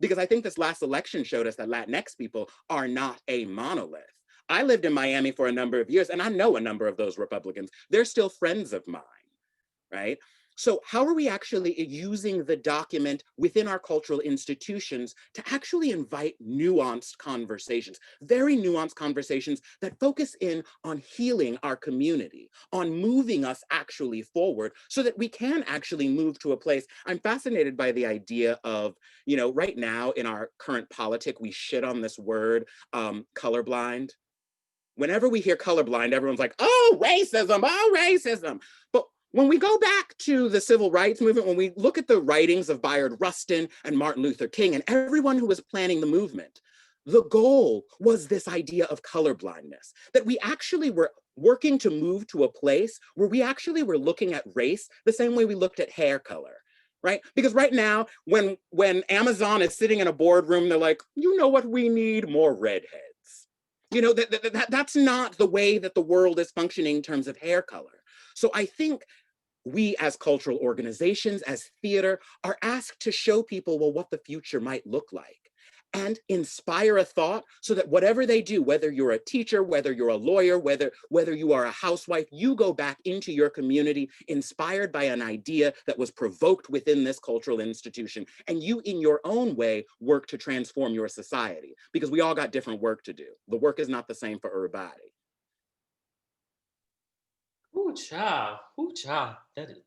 Because I think this last election showed us that Latinx people are not a monolith. I lived in Miami for a number of years, and I know a number of those Republicans. They're still friends of mine, right? So how are we actually using the document within our cultural institutions to actually invite nuanced conversations, very nuanced conversations that focus in on healing our community, on moving us actually forward so that we can actually move to a place. I'm fascinated by the idea of, right now in our current politic, we shit on this word, colorblind. Whenever we hear colorblind, everyone's like, oh, racism, oh, racism. But when we go back to the civil rights movement, when we look at the writings of Bayard Rustin and Martin Luther King and everyone who was planning the movement, the goal was this idea of colorblindness, that we actually were working to move to a place where we actually were looking at race the same way we looked at hair color, right? Because right now, when Amazon is sitting in a boardroom, they're like, you know what we need? More redheads. That's not the way that the world is functioning in terms of hair color. So I think we as cultural organizations, as theater, are asked to show people, well, what the future might look like and inspire a thought so that whatever they do, whether you're a teacher, whether you're a lawyer, whether you are a housewife, you go back into your community inspired by an idea that was provoked within this cultural institution. And you, in your own way, work to transform your society, because we all got different work to do. The work is not the same for everybody. Ooh, child. Ooh, child. That is.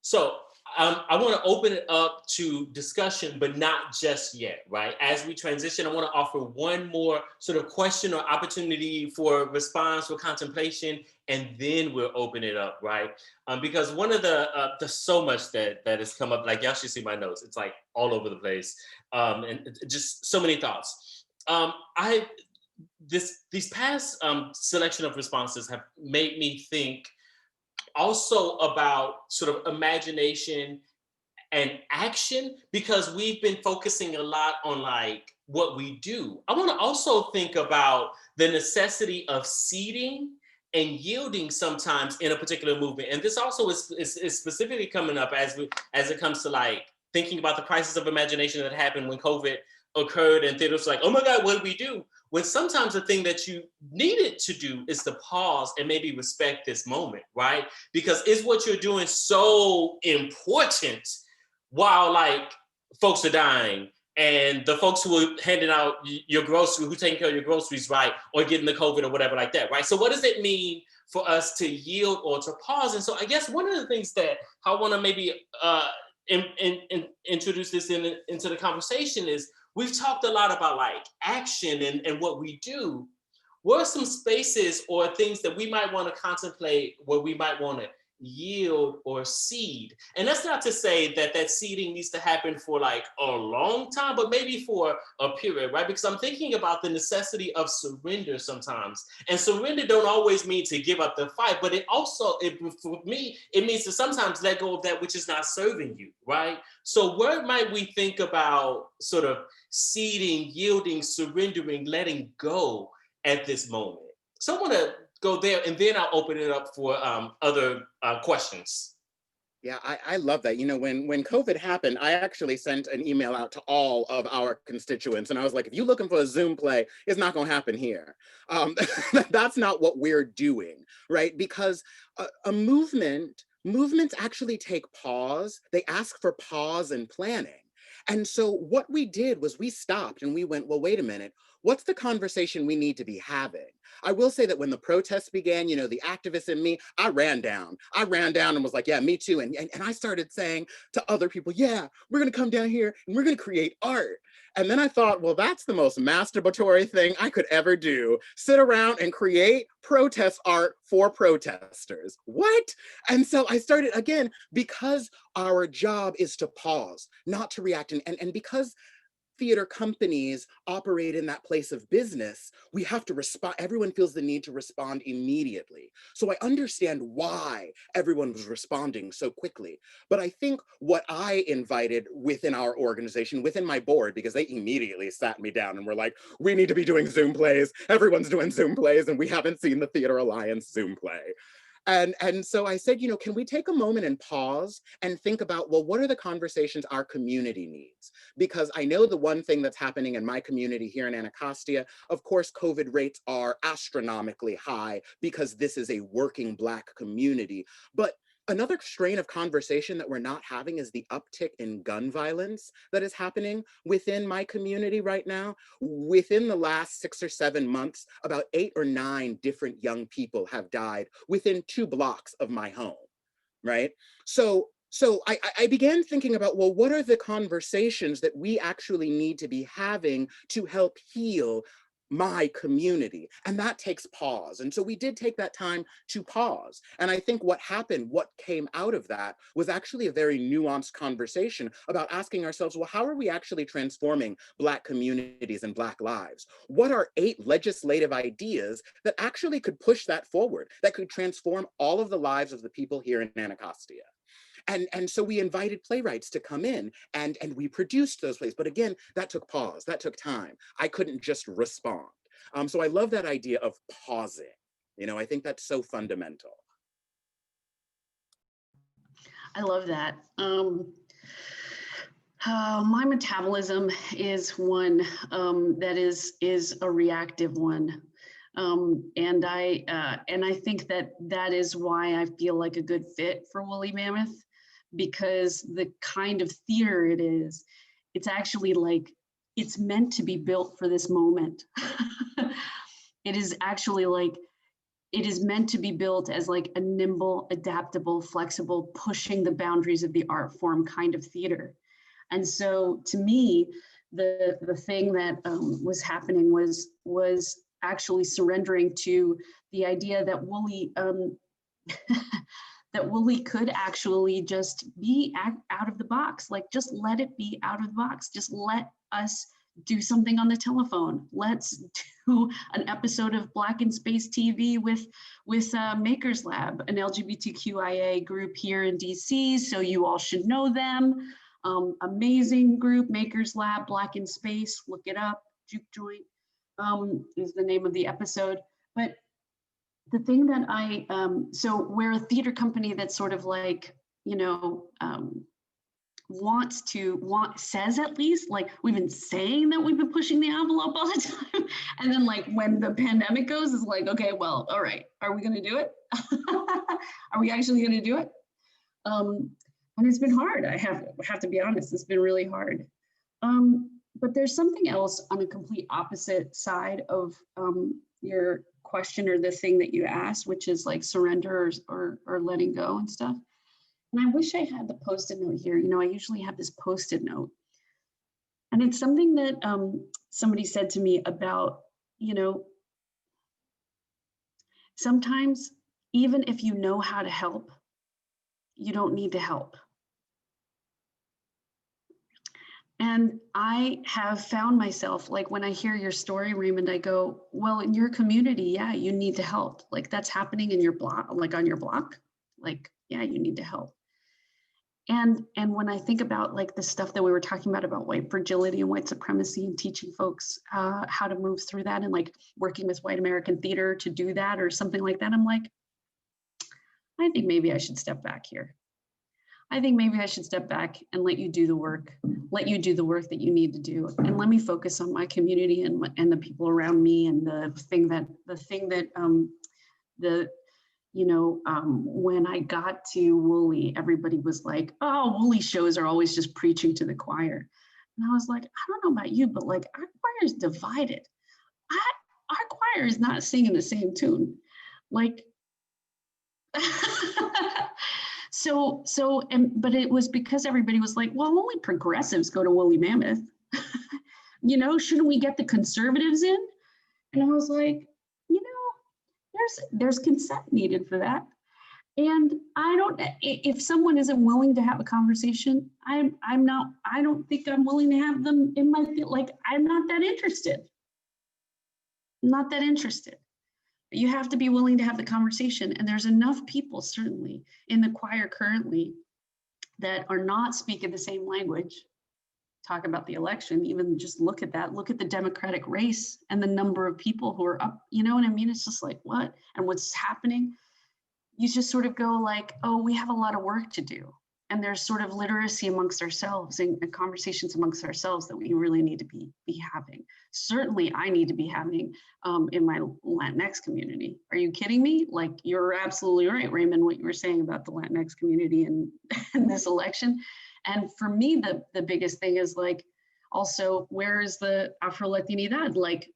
So I want to open it up to discussion, but not just yet, right? As we transition, I want to offer one more sort of question or opportunity for response or contemplation, and then we'll open it up, right? Because one of there's so much that has come up, like y'all should see my notes. It's like all over the place, and just so many thoughts. These past selection of responses have made me think also about sort of imagination and action, because we've been focusing a lot on like what we do. I want to also think about the necessity of seeding and yielding sometimes in a particular movement. And this also is specifically coming up as it comes to like thinking about the crisis of imagination that happened when COVID occurred, and theaters like, oh my God, what do we do? When sometimes the thing that you needed to do is to pause and maybe respect this moment, right? Because is what you're doing so important while like folks are dying, and the folks who are handing out your groceries, who taking care of your groceries, right? Or getting the COVID or whatever like that, right? So what does it mean for us to yield or to pause? And so I guess one of the things that I want to maybe introduce this into the conversation is, we've talked a lot about like action and what we do. What are some spaces or things that we might want to contemplate where we might want to yield or seed? And that's not to say that seeding needs to happen for like a long time, but maybe for a period, right? Because I'm thinking about the necessity of surrender sometimes. And surrender don't always mean to give up the fight, but for me, it means to sometimes let go of that which is not serving you, right? So where might we think about sort of seeding, yielding, surrendering, letting go at this moment? So I want to go there, and then I'll open it up for other questions. Yeah, I love that. When COVID happened, I actually sent an email out to all of our constituents. And I was like, if you're looking for a Zoom play, it's not going to happen here. That's not what we're doing, right? Because movements actually take pause. They ask for pause and planning. And so what we did was we stopped and we went, well, wait a minute, what's the conversation we need to be having? I will say that when the protests began, you know, the activist in me, I ran down and was like, yeah, me too. And I started saying to other people, yeah, we're going to come down here and we're going to create art. And then I thought, well, that's the most masturbatory thing I could ever do. Sit around and create protest art for protesters. What? And so I started again, because our job is to pause, not to react. And because theater companies operate in that place of business, we have to respond. Everyone feels the need to respond immediately. So I understand why everyone was responding so quickly. But I think what I invited within our organization, within my board, because they immediately sat me down and were like, we need to be doing Zoom plays. Everyone's doing Zoom plays and we haven't seen the Theater Alliance Zoom play. And so I said, you know, can we take a moment and pause and think about, well, what are the conversations our community needs? Because I know the one thing that's happening in my community here in Anacostia, of course, COVID rates are astronomically high because this is a working Black community. But another strain of conversation that we're not having is the uptick in gun violence that is happening within my community right now. Within the last 6 or 7 months, about 8 or 9 different young people have died within 2 blocks of my home, right? So I began thinking about, well, what are the conversations that we actually need to be having to help heal my community? And that takes pause. And so we did take that time to pause. And I think what happened, what came out of that was actually a very nuanced conversation about asking ourselves, well, how are we actually transforming Black communities and Black lives? What are 8 legislative ideas that actually could push that forward, that could transform all of the lives of the people here in Anacostia? And so we invited playwrights to come in and we produced those plays. But again, that took pause, that took time. I couldn't just respond. So I love that idea of pausing. You know, I think that's so fundamental. I love that. My metabolism is one that is a reactive one. And I think that is why I feel like a good fit for Woolly Mammoth, because the kind of theater it is, it's actually like, it's meant to be built for this moment. It is actually like, it is meant to be built as like a nimble, adaptable, flexible, pushing the boundaries of the art form kind of theater. And so to me, the thing that was happening was actually surrendering to the idea that Woolly that Woolly could actually just be out of the box. Like, just let it be out of the box. Just let us do something on the telephone. Let's do an episode of Black in Space TV with Makers Lab, an LGBTQIA group here in DC. So you all should know them. Amazing group, Makers Lab, Black in Space. Look it up. Juke Joint is the name of the episode. But the thing that so we're a theater company that's sort of like, you know, says at least, like, we've been saying that we've been pushing the envelope all the time. And then like when the pandemic goes, it's like, okay, well, all right, are we gonna do it? Are we actually gonna do it? And it's been hard. I have to be honest, it's been really hard. But there's something else on a complete opposite side of your question, or the thing that you asked, which is like surrender or letting go and stuff. And I wish I had the Post-it note here. You know, I usually have this Post-it note. And it's something that somebody said to me about, you know, sometimes even if you know how to help, you don't need to help. And I have found myself, like, when I hear your story, Raymond, I go, well, in your community, yeah, you need to help. Like, that's happening in your block, like on your block, like, yeah, you need to help. And when I think about like the stuff that we were talking about white fragility and white supremacy, and teaching folks how to move through that, and like working with white American theater to do that or something like that, I'm like, I think maybe I should step back here. I think maybe I should step back and let you do the work that you need to do. And let me focus on my community and the people around me, and the thing that when I got to Woolly, everybody was like, oh, Woolly shows are always just preaching to the choir. And I was like, I don't know about you, but like, our choir is divided. our choir is not singing the same tune. Like, but it was because everybody was like, well, only progressives go to Woolly Mammoth. You know, shouldn't we get the conservatives in? And I was like, you know, there's consent needed for that. And if someone isn't willing to have a conversation, I don't think I'm willing to have them in my, like, I'm not that interested. Not that interested. You have to be willing to have the conversation. And there's enough people certainly in the choir currently that are not speaking the same language. Talk about the election, even just look at that, look at the Democratic race and the number of people who are up, you know what I mean? It's just like, what? And what's happening? You just sort of go like, oh, we have a lot of work to do. And there's sort of literacy amongst ourselves and conversations amongst ourselves that we really need to be having. Certainly I need to be having in my Latinx community. Are you kidding me? Like, you're absolutely right, Raymond, what you were saying about the Latinx community in this election. And for me, the biggest thing is like, also, where is the Afro-Latinidad? Like,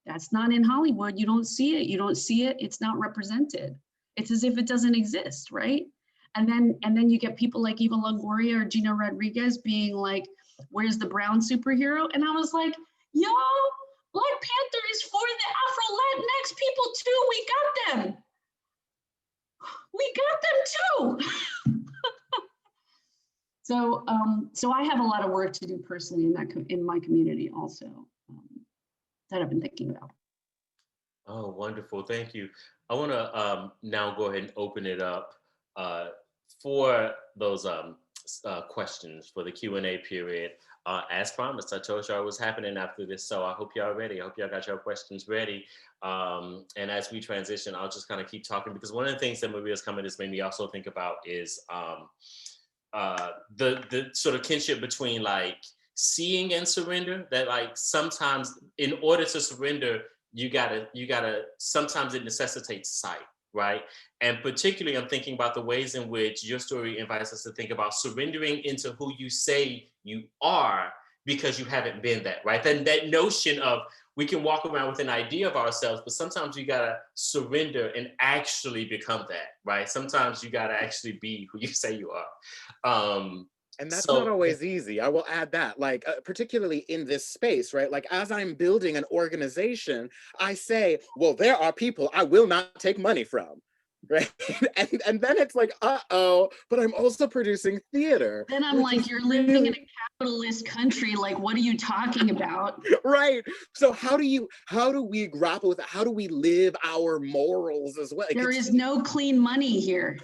that's not in Hollywood. You don't see it. You don't see it. It's not represented. It's as if it doesn't exist, right? And then you get people like Eva Longoria or Gina Rodriguez being like, where's the brown superhero? And I was like, yo, Black Panther is for the Afro-Latinx people too. We got them. We got them too. So I have a lot of work to do personally in my community also that I've been thinking about. Oh, wonderful. Thank you. I want to now go ahead and open it up for those questions for the Q&A period. As promised, I told y'all what's happening after this, so I hope y'all ready. I hope y'all got your questions ready. And as we transition, I'll just kind of keep talking, because one of the things that Maria's comment has made me also think about is the sort of kinship between like seeing and surrender, that like sometimes in order to surrender, you gotta, sometimes it necessitates sight, right? And particularly I'm thinking about the ways in which your story invites us to think about surrendering into who you say you are because you haven't been that, right? Then that notion of we can walk around with an idea of ourselves, but sometimes you gotta surrender and actually become that, right? Sometimes you gotta actually be who you say you are. And that's not always easy. I will add that, like, particularly in this space, right? Like, as I'm building an organization, I say, well, there are people I will not take money from, right? and then it's like, uh-oh, but I'm also producing theater. Then I'm like, you're living in a capitalist country. Like, what are you talking about? Right. So how do we grapple with that? How do we live our morals as well? There is no clean money here.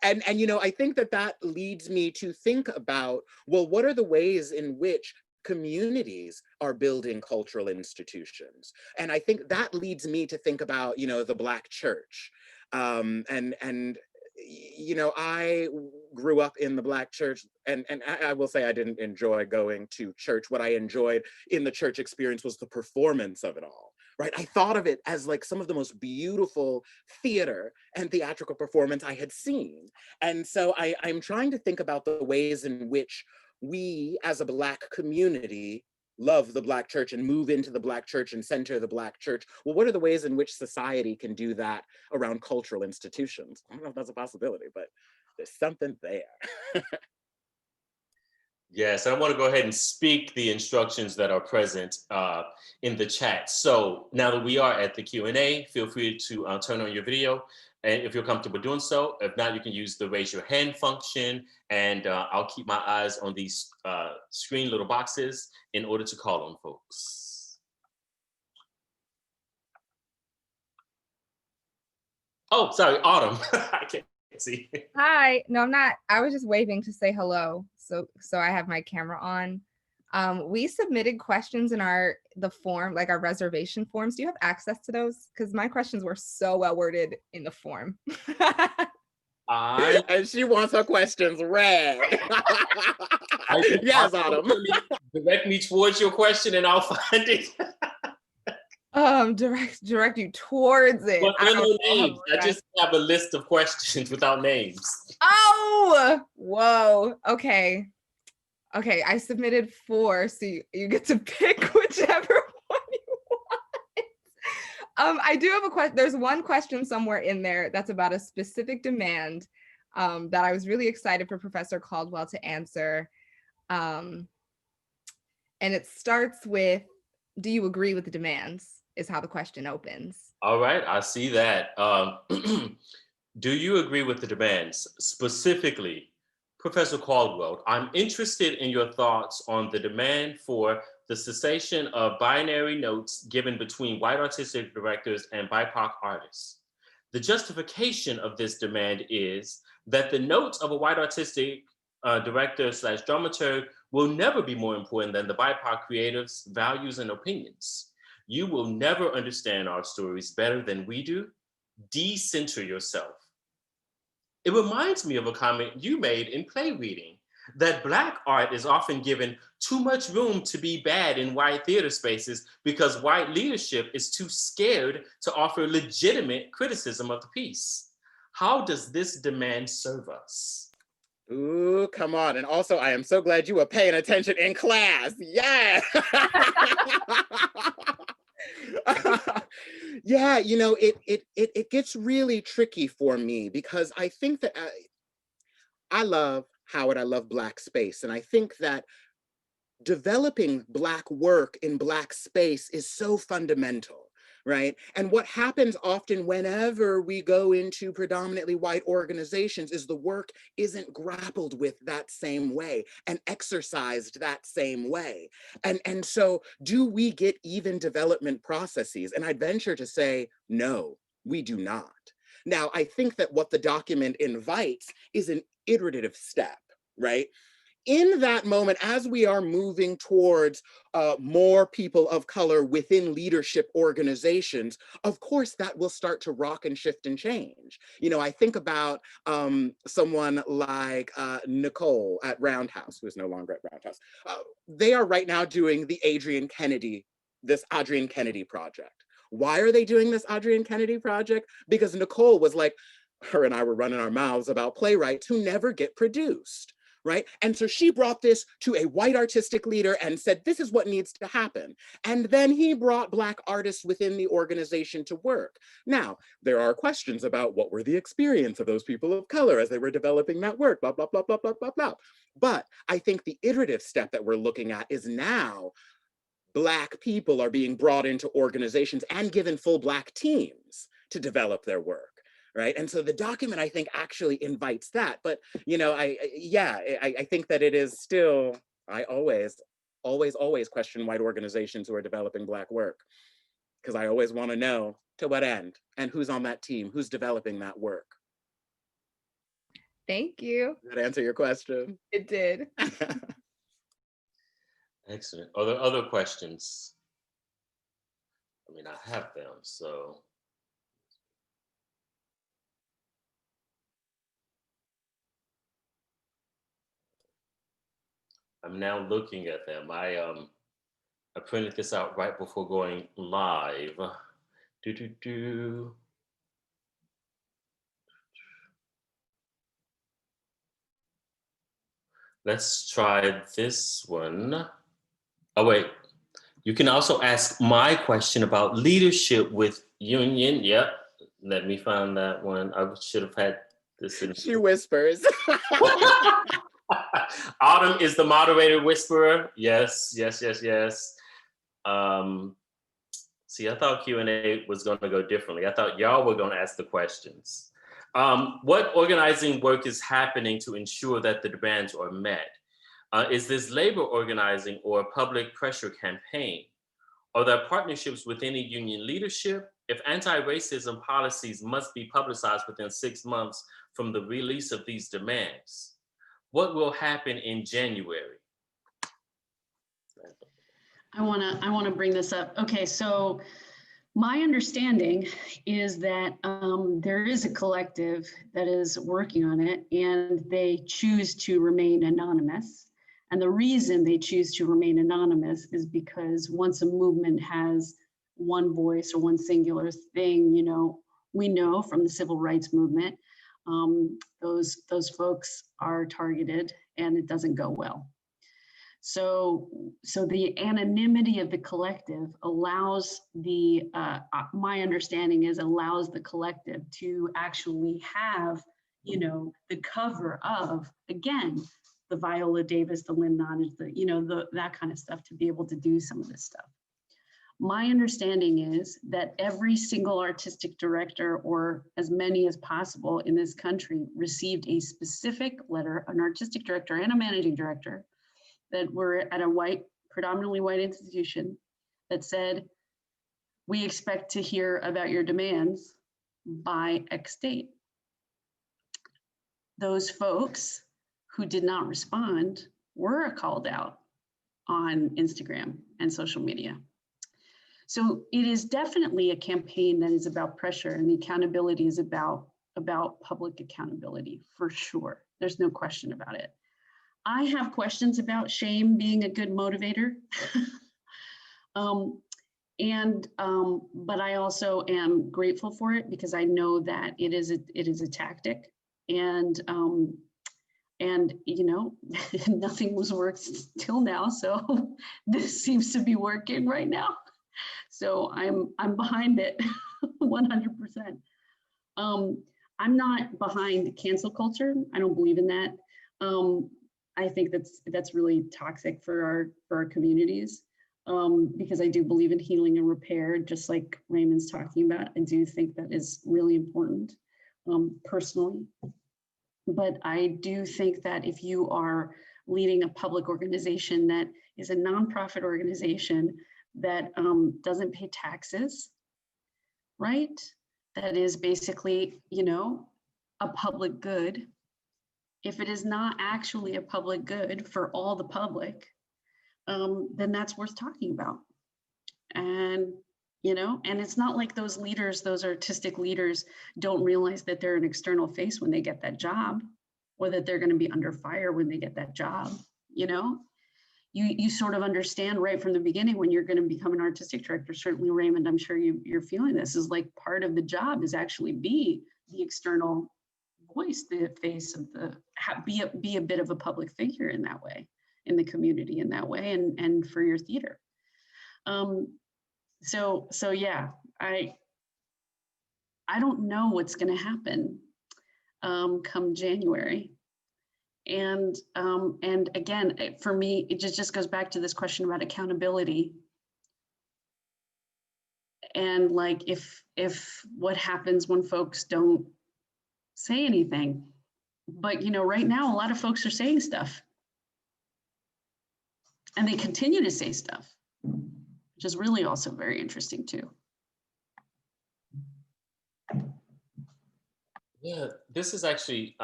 And you know, I think that leads me to think about, well, what are the ways in which communities are building cultural institutions? And I think that leads me to think about, you know, the Black church. And you know, I grew up in the Black church, and I will say I didn't enjoy going to church. What I enjoyed in the church experience was the performance of it all. Right? I thought of it as like some of the most beautiful theater and theatrical performance I had seen. And so I'm trying to think about the ways in which we as a Black community love the Black church and move into the Black church and center the Black church. Well, what are the ways in which society can do that around cultural institutions? I don't know if that's a possibility, but there's something there. Yes, I want to go ahead and speak the instructions that are present in the chat. So now that we are at the Q&A, feel free to turn on your video, and if you're comfortable doing so. If not, you can use the raise your hand function, and I'll keep my eyes on these screen little boxes in order to call on folks. Oh, sorry, Autumn. I can't see. Hi. No, I'm not. I was just waving to say hello. So I have my camera on. We submitted questions in the form, like our reservation forms. Do you have access to those? Because my questions were so well worded in the form. And she wants her questions read. Yes, Autumn. Direct me towards your question and I'll find it. Direct you towards it. But no names. I just have a list of questions without names. Oh, whoa. Okay. Okay, I submitted 4, so you get to pick whichever one you want. I do have a question. There's one question somewhere in there that's about a specific demand that I was really excited for Professor Caldwell to answer. And it starts with, do you agree with the demands? Is how the question opens. All right, I see that. Do you agree with the demands? Specifically, Professor Caldwell, I'm interested in your thoughts on the demand for the cessation of binary notes given between white artistic directors and BIPOC artists. The justification of this demand is that the notes of a white artistic director / dramaturg will never be more important than the BIPOC creative's values and opinions. You will never understand our stories better than we do. Decenter yourself. It reminds me of a comment you made in Play Reading, that Black art is often given too much room to be bad in white theater spaces because white leadership is too scared to offer legitimate criticism of the piece. How does this demand serve us? Ooh, come on. And also, I am so glad you were paying attention in class. Yeah. Yeah, you know, it gets really tricky for me because I think that I love Howard, I love Black space. And I think that developing Black work in Black space is so fundamental, right? And what happens often whenever we go into predominantly white organizations is the work isn't grappled with that same way and exercised that same way. And so do we get even development processes? And I'd venture to say, no, we do not. Now, I think that what the document invites is an iterative step, right? In that moment, as we are moving towards more people of color within leadership organizations, of course, that will start to rock and shift and change. You know, I think about someone like Nicole at Roundhouse, who is no longer at Roundhouse. They are right now doing the Adrienne Kennedy project. Why are they doing this Adrienne Kennedy project? Because Nicole was like, her and I were running our mouths about playwrights who never get produced. Right? And so she brought this to a white artistic leader and said, this is what needs to happen. And then he brought Black artists within the organization to work. Now, there are questions about what were the experience of those people of color as they were developing that work, blah, blah, blah, blah, blah, blah, blah. But I think the iterative step that we're looking at is now Black people are being brought into organizations and given full Black teams to develop their work. Right. And so the document, I think, actually invites that. But, you know, I think that it is still, I always question white organizations who are developing Black work, because I always want to know to what end and who's on that team, who's developing that work. Thank you. Did that answer your question? It did. Excellent. Are there other questions? I mean, I have them, so. I'm now looking at them. I printed this out right before going live. Let's try this one. Oh, wait. You can also ask my question about leadership with union. Yep. Let me find that one. I should have had this in. She whispers. Autumn is the moderator whisperer. Yes. See, I thought Q&A was going to go differently. I thought y'all were going to ask the questions. What organizing work is happening to ensure that the demands are met? Is this labor organizing or a public pressure campaign? Are there partnerships within a union leadership? If anti-racism policies must be publicized within 6 months from the release of these demands, what will happen in January? I wanna bring this up. Okay, so my understanding is that there is a collective that is working on it, and they choose to remain anonymous. And the reason they choose to remain anonymous is because once a movement has one voice or one singular thing, you know, we know from the civil rights movement, those folks are targeted and it doesn't go well. So the anonymity of the collective allows my understanding is allows the collective to actually have, the cover of, again, the Viola Davis, the Lynn Nottage, that kind of stuff, to be able to do some of this stuff. My understanding is that every single artistic director, or as many as possible in this country, received a specific letter, an artistic director and a managing director, that were at a predominantly white institution, that said, we expect to hear about your demands by X date. Those folks who did not respond were called out on Instagram and social media. So it is definitely a campaign that is about pressure, and the accountability is about public accountability, for sure. There's no question about it. I have questions about shame being a good motivator. But I also am grateful for it, because I know that it is a tactic, and nothing was worked till now. So this seems to be working right now. So I'm behind it 100%. I'm not behind cancel culture. I don't believe in that. I think that's really toxic for our communities, because I do believe in healing and repair, just like Raymond's talking about. I do think that is really important, personally. But I do think that if you are leading a public organization that is a nonprofit organization that doesn't pay taxes, right? That is basically, a public good. If it is not actually a public good for all the public, then that's worth talking about. And, and it's not like those leaders, those artistic leaders, don't realize that they're an external face when they get that job, or that they're going to be under fire when they get that job. You sort of understand right from the beginning when you're going to become an artistic director. Certainly, Raymond, I'm sure you're feeling this, is like part of the job is actually be the external voice, the face of be a bit of a public figure in that way, in the community in that way, and for your theater. So yeah, I don't know what's going to happen come January. And again, for me, it just goes back to this question about accountability. And like, if what happens when folks don't say anything? But right now, a lot of folks are saying stuff, and they continue to say stuff, which is really also very interesting too. Yeah, this is actually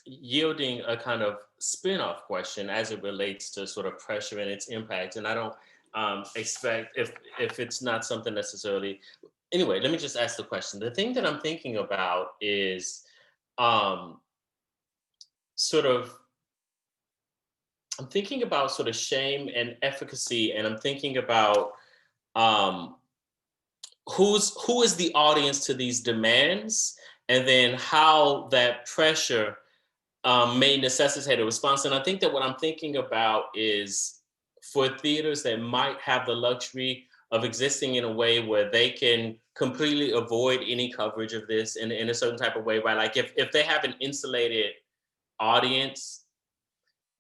yielding a kind of spin-off question as it relates to sort of pressure and its impact. And I don't expect, if it's not something necessarily, anyway, let me just ask the question. The thing that I'm thinking about is I'm thinking about sort of shame and efficacy, and I'm thinking about who is the audience to these demands, and then how that pressure may necessitate a response. And I think that what I'm thinking about is for theaters that might have the luxury of existing in a way where they can completely avoid any coverage of this in a certain type of way, right? Like if they have an insulated audience,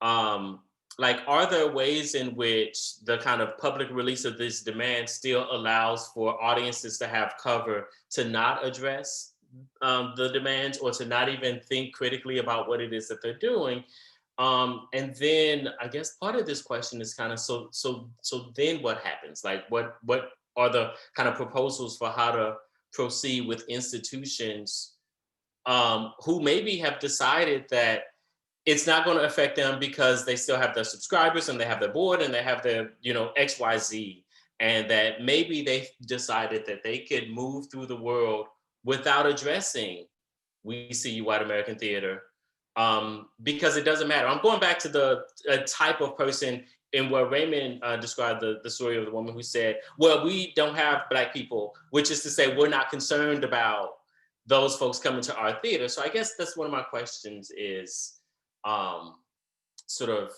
like, are there ways in which the kind of public release of this demand still allows for audiences to have cover to not address the demands, or to not even think critically about what it is that they're doing? And then I guess part of this question is kind of, so then what happens? Like, what are the kind of proposals for how to proceed with institutions who maybe have decided that it's not going to affect them because they still have their subscribers and they have their board and they have their, XYZ, and that maybe they decided that they could move through the world without addressing We See You White American Theater, because it doesn't matter. I'm going back to the type of person in where Raymond described the story of the woman who said, well, we don't have Black people, which is to say we're not concerned about those folks coming to our theater. So I guess that's one of my questions is, sort of,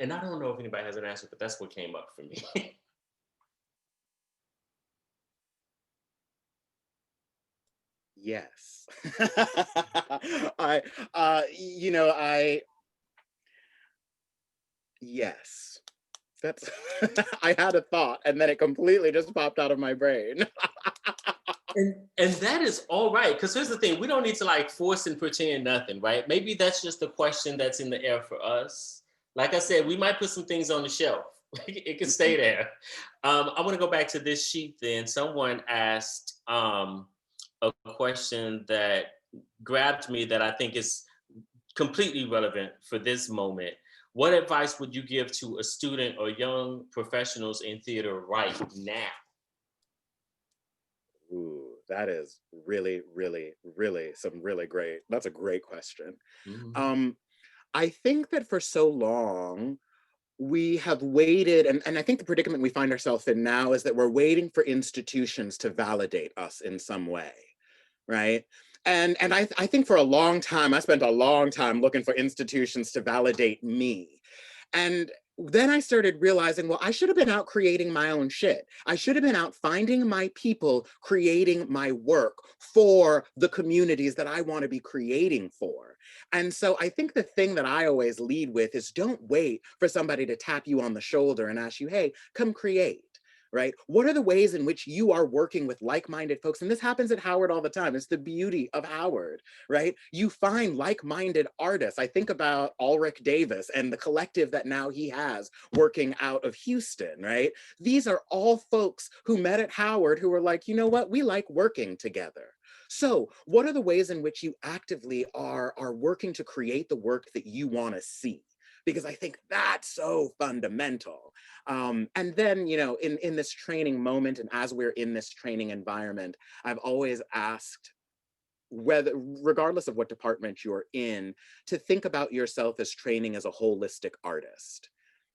And I don't know if anybody has an answer, but that's what came up for me. Yes. I, you know, yes. That's, I had a thought and then it completely just popped out of my brain. And that is all right, because here's the thing, we don't need to like force and pretend nothing, right? Maybe that's just a question that's in the air for us. Like I said, we might put some things on the shelf. It can stay there. I want to go back to this sheet then. Someone asked a question that grabbed me that I think is completely relevant for this moment. What advice would you give to a student or young professionals in theater right now? Ooh, that is really, really, really some really great, that's a great question. Mhm. Um, I think that for so long, we have waited, and I think the predicament we find ourselves in now is that we're waiting for institutions to validate us in some way, right? And I think for a long time, I spent a long time looking for institutions to validate me. And then I started realizing, well, I should have been out creating my own shit. I should have been out finding my people, creating my work for the communities that I want to be creating for. And so I think the thing that I always lead with is don't wait for somebody to tap you on the shoulder and ask you, hey, come create. Right? What are the ways in which you are working with like-minded folks? And this happens at Howard all the time. It's the beauty of Howard, right? You find like-minded artists. I think about Ulrich Davis and the collective that now he has working out of Houston, right? These are all folks who met at Howard who were like, you know what? We like working together. So what are the ways in which you actively are working to create the work that you want to see? Because I think that's so fundamental. And then, you know, in this training moment and as we're in this training environment, I've always asked whether, regardless of what department you're in, to think about yourself as training as a holistic artist.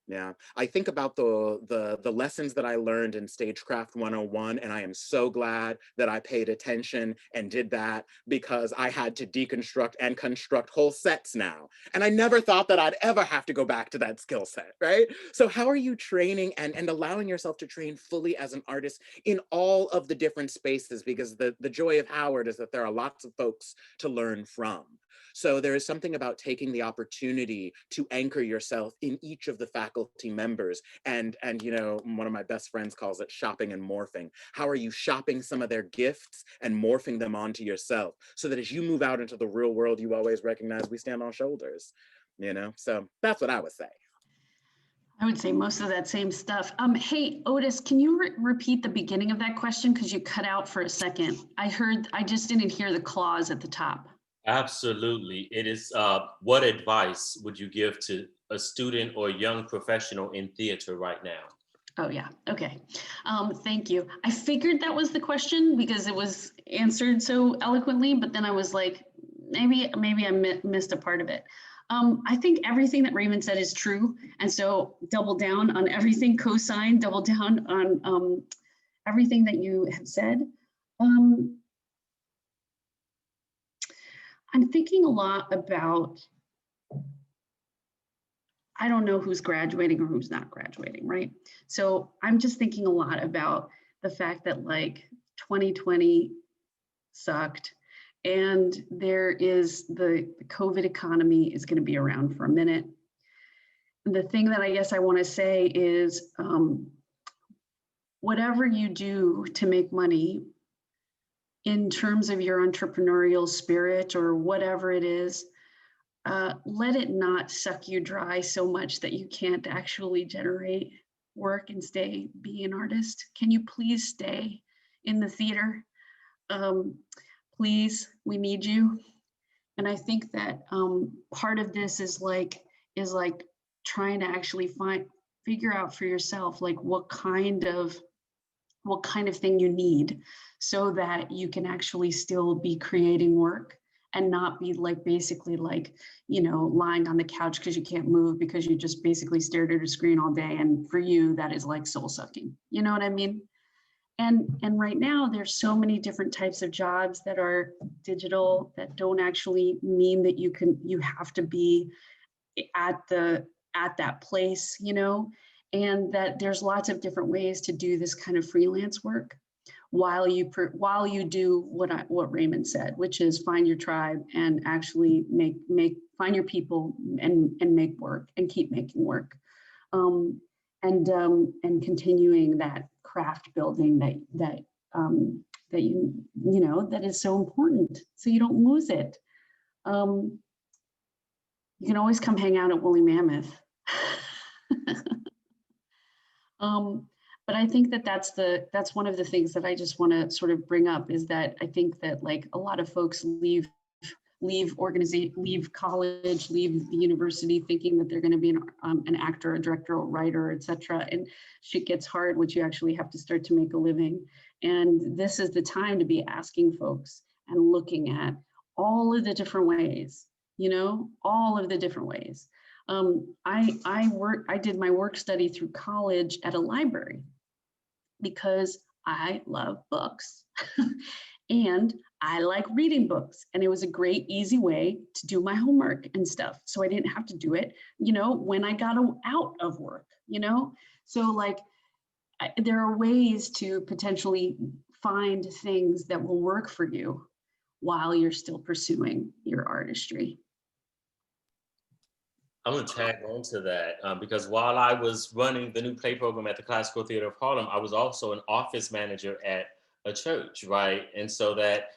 Yeah, I think about the lessons that I learned in Stagecraft 101, and I am so glad that I paid attention and did that because I had to deconstruct and construct whole sets now. And I never thought that I'd ever have to go back to that skill set, right? So how are you training and allowing yourself to train fully as an artist in all of the different spaces? Because the joy of Howard is that there are lots of folks to learn from. So there is something about taking the opportunity to anchor yourself in each of the faculty members. And you know, one of my best friends calls it shopping and morphing. How are you shopping some of their gifts and morphing them onto yourself so that as you move out into the real world, you always recognize we stand on shoulders, you know? So that's what I would say. I would say most of that same stuff. Hey, Otis, can you repeat the beginning of that question? Because you cut out for a second. I just didn't hear the clause at the top. Absolutely. It is, what advice would you give to a student or young professional in theater right now? Oh, yeah. Okay. Thank you. I figured that was the question because it was answered so eloquently, but then I was like, maybe I missed a part of it. I think everything that Raymond said is true. And so double down on everything, cosign, double down on everything that you have said. I'm thinking a lot about, I don't know who's graduating or who's not graduating, right? So I'm just thinking a lot about the fact that like 2020 sucked and there is the COVID economy is going to be around for a minute. The thing that I guess I want to say is whatever you do to make money in terms of your entrepreneurial spirit or whatever it is, let it not suck you dry so much that you can't actually generate work and be an artist. Can you please stay in the theater? Please, we need you. And I think that part of this is like trying to actually figure out for yourself like what kind of thing you need so that you can actually still be creating work and not be like basically like, you know, lying on the couch because you can't move because you just basically stared at a screen all day. And for you, that is like soul sucking. You know what I mean? And right now there's so many different types of jobs that are digital that don't actually mean that you have to be at the at that place, you know, and that there's lots of different ways to do this kind of freelance work while you do what Raymond said, which is find your tribe and actually find your people and make work and keep making work, and continuing that craft building that that is so important, so you don't lose it. You can always come hang out at Woolly Mammoth. But I think that's one of the things that I just want to sort of bring up, is that I think that like a lot of folks leave college, leave the university thinking that they're going to be an actor, a director, a writer, etc. And shit gets hard once you actually have to start to make a living. And this is the time to be asking folks and looking at all of the different ways, you know, all of the different ways. I did my work study through college at a library because I love books and I like reading books, and it was a great, easy way to do my homework and stuff. So I didn't have to do it, you know, when I got out of work, you know? So like, there are ways to potentially find things that will work for you while you're still pursuing your artistry. I'm going to tag on to that because while I was running the new play program at the Classical Theater of Harlem, I was also an office manager at a church, right? And so that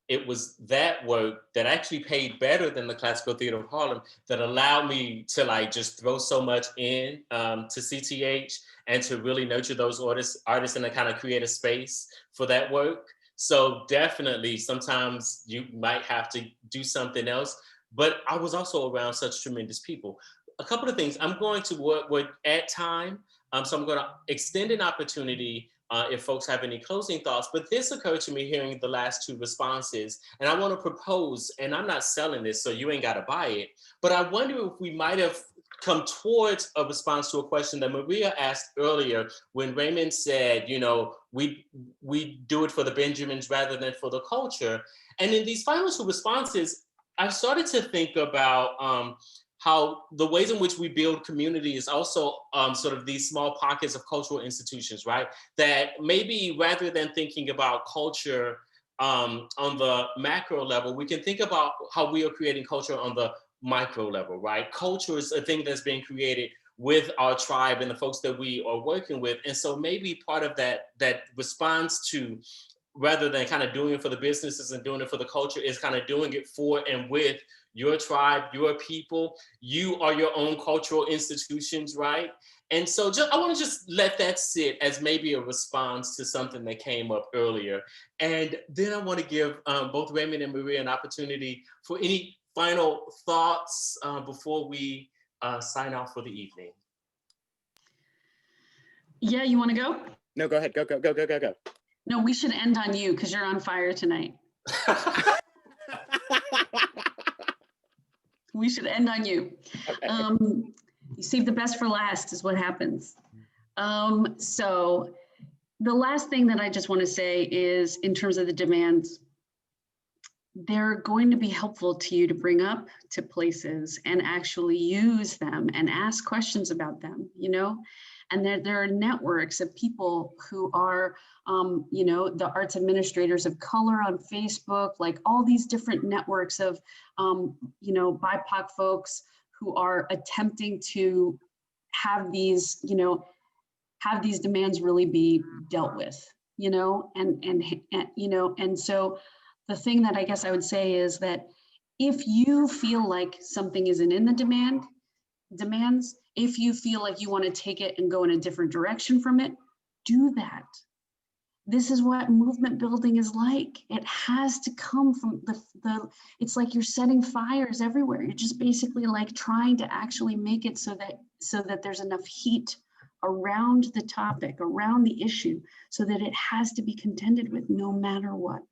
it was that work that actually paid better than the Classical Theater of Harlem that allowed me to like just throw so much in to CTH and to really nurture those artists and to kind of create a space for that work. So definitely sometimes you might have to do something else. But I was also around such tremendous people. A couple of things. I'm going to work at time. So I'm going to extend an opportunity if folks have any closing thoughts. But this occurred to me hearing the last two responses. And I want to propose, and I'm not selling this, so you ain't got to buy it. But I wonder if we might have come towards a response to a question that Maria asked earlier when Raymond said, you know, we do it for the Benjamins rather than for the culture. And in these final two responses, I've started to think about how the ways in which we build community is also sort of these small pockets of cultural institutions, right? That maybe rather than thinking about culture on the macro level, we can think about how we are creating culture on the micro level, right? Culture is a thing that's being created with our tribe and the folks that we are working with. And so maybe part of that response to, rather than kind of doing it for the businesses and doing it for the culture, is kind of doing it for and with your tribe, your people. You are your own cultural institutions, right? And so I want to just let that sit as maybe a response to something that came up earlier. And then I want to give both Raymond and Maria an opportunity for any final thoughts before we sign off for the evening. Yeah, you want to go? No, go ahead. Go. No, we should end on you because you're on fire tonight. We should end on you. Okay. You save the best for last is what happens. So the last thing that I just want to say is, in terms of the demands, they're going to be helpful to you to bring up to places and actually use them and ask questions about them, you know? And there are networks of people who are, you know, the arts administrators of color on Facebook, like all these different networks of, you know, BIPOC folks who are attempting to have these, you know, have these demands really be dealt with, you know, and you know, and so the thing that I guess I would say is that if you feel like something isn't in the demands, if you feel like you want to take it and go in a different direction from it, do that. This is what movement building is like. It has to come from it's like you're setting fires everywhere. You're just basically like trying to actually make it so that there's enough heat around the topic, around the issue, so that it has to be contended with no matter what.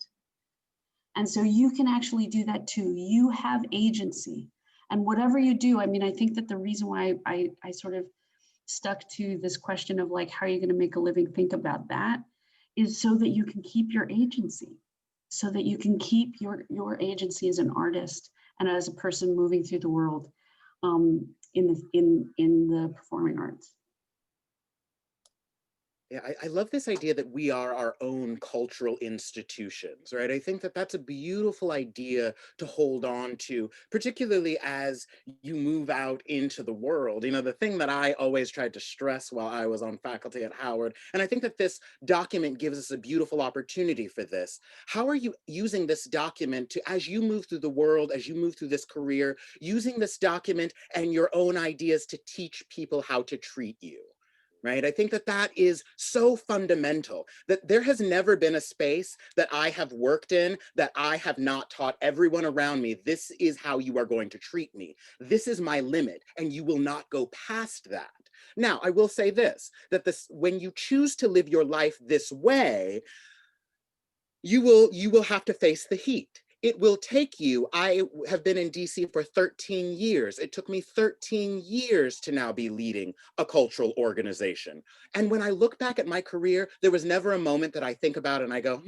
And so you can actually do that too. You have agency. And whatever you do, I mean, I think that the reason why I sort of stuck to this question of like, how are you going to make a living, think about that, is so that you can keep your agency, so that you can keep your agency as an artist and as a person moving through the world. in the performing arts. Yeah, I love this idea that we are our own cultural institutions, right? I think that that's a beautiful idea to hold on to, particularly as you move out into the world. You know, the thing that I always tried to stress while I was on faculty at Howard, and I think that this document gives us a beautiful opportunity for this. How are you using this document to, as you move through the world, as you move through this career, using this document and your own ideas to teach people how to treat you? Right? I think that that is so fundamental, that there has never been a space that I have worked in that I have not taught everyone around me, this is how you are going to treat me. This is my limit, and you will not go past that. Now, I will say this, that when you choose to live your life this way, you will have to face the heat. It will take you, I have been in DC for 13 years. It took me 13 years to now be leading a cultural organization. And when I look back at my career, there was never a moment that I think about and I go,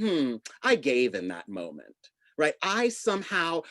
I gave in that moment. Right? I somehow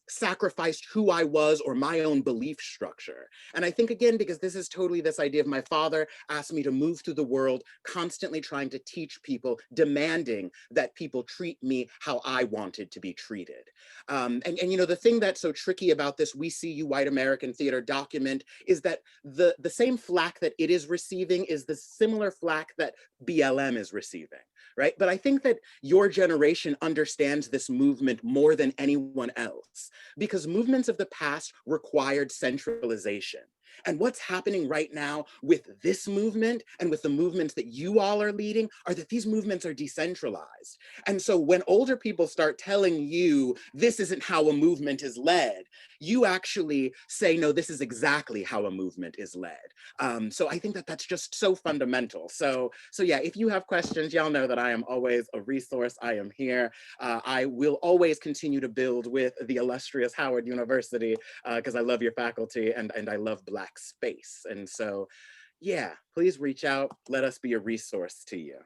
sacrificed who I was or my own belief structure. And I think, again, because this is totally this idea of my father asked me to move through the world, constantly trying to teach people, demanding that people treat me how I wanted to be treated. And you know, the thing that's so tricky about this We See You White American Theater document is that the same flack that it is receiving is the similar flack that BLM is receiving. Right? But I think that your generation understands this movement more than anyone else, because movements of the past required centralization. And what's happening right now with this movement and with the movements that you all are leading are that these movements are decentralized. And so when older people start telling you this isn't how a movement is led, you actually say, no, this is exactly how a movement is led. So I think that that's just so fundamental. So yeah, if you have questions, y'all know that I am always a resource. I am here. I will always continue to build with the illustrious Howard University because I love your faculty and I love Black space. And so, yeah, please reach out. Let us be a resource to you.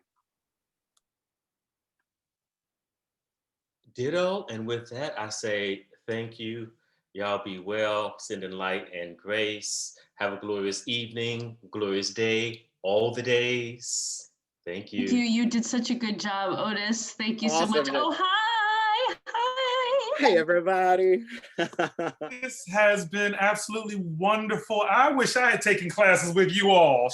Ditto. And with that, I say thank you. Y'all be well, sending light and grace. Have a glorious evening, glorious day, all the days. Thank you. Thank you. You did such a good job, Otis. Thank you so much. Awesome. Oh, hi. Hi. Hey, everybody. This has been absolutely wonderful. I wish I had taken classes with you all.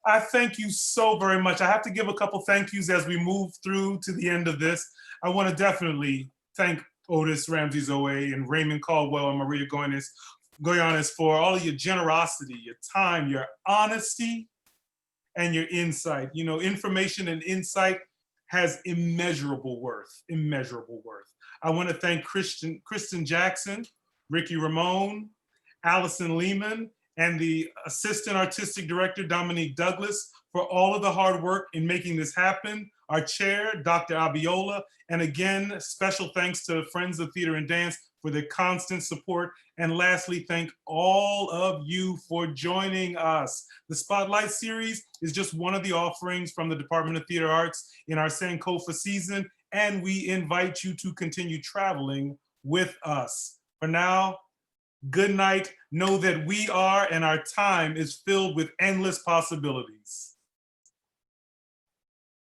I thank you so very much. I have to give a couple thank yous as we move through to the end of this. I want to definitely thank Otis Ramsey Zoe and Raymond Caldwell and Maria Goyanes for all of your generosity, your time, your honesty, and your insight. You know, information and insight has immeasurable worth, immeasurable worth. I want to thank Kristen Jackson, Ricky Ramone, Allison Lehman, and the Assistant Artistic Director, Dominique Douglas, for all of the hard work in making this happen. Our chair, Dr. Abiola, and again, special thanks to Friends of Theater and Dance for their constant support. And lastly, thank all of you for joining us. The Spotlight Series is just one of the offerings from the Department of Theater Arts in our Sankofa season, and we invite you to continue traveling with us. For now, good night. Know that we are and our time is filled with endless possibilities.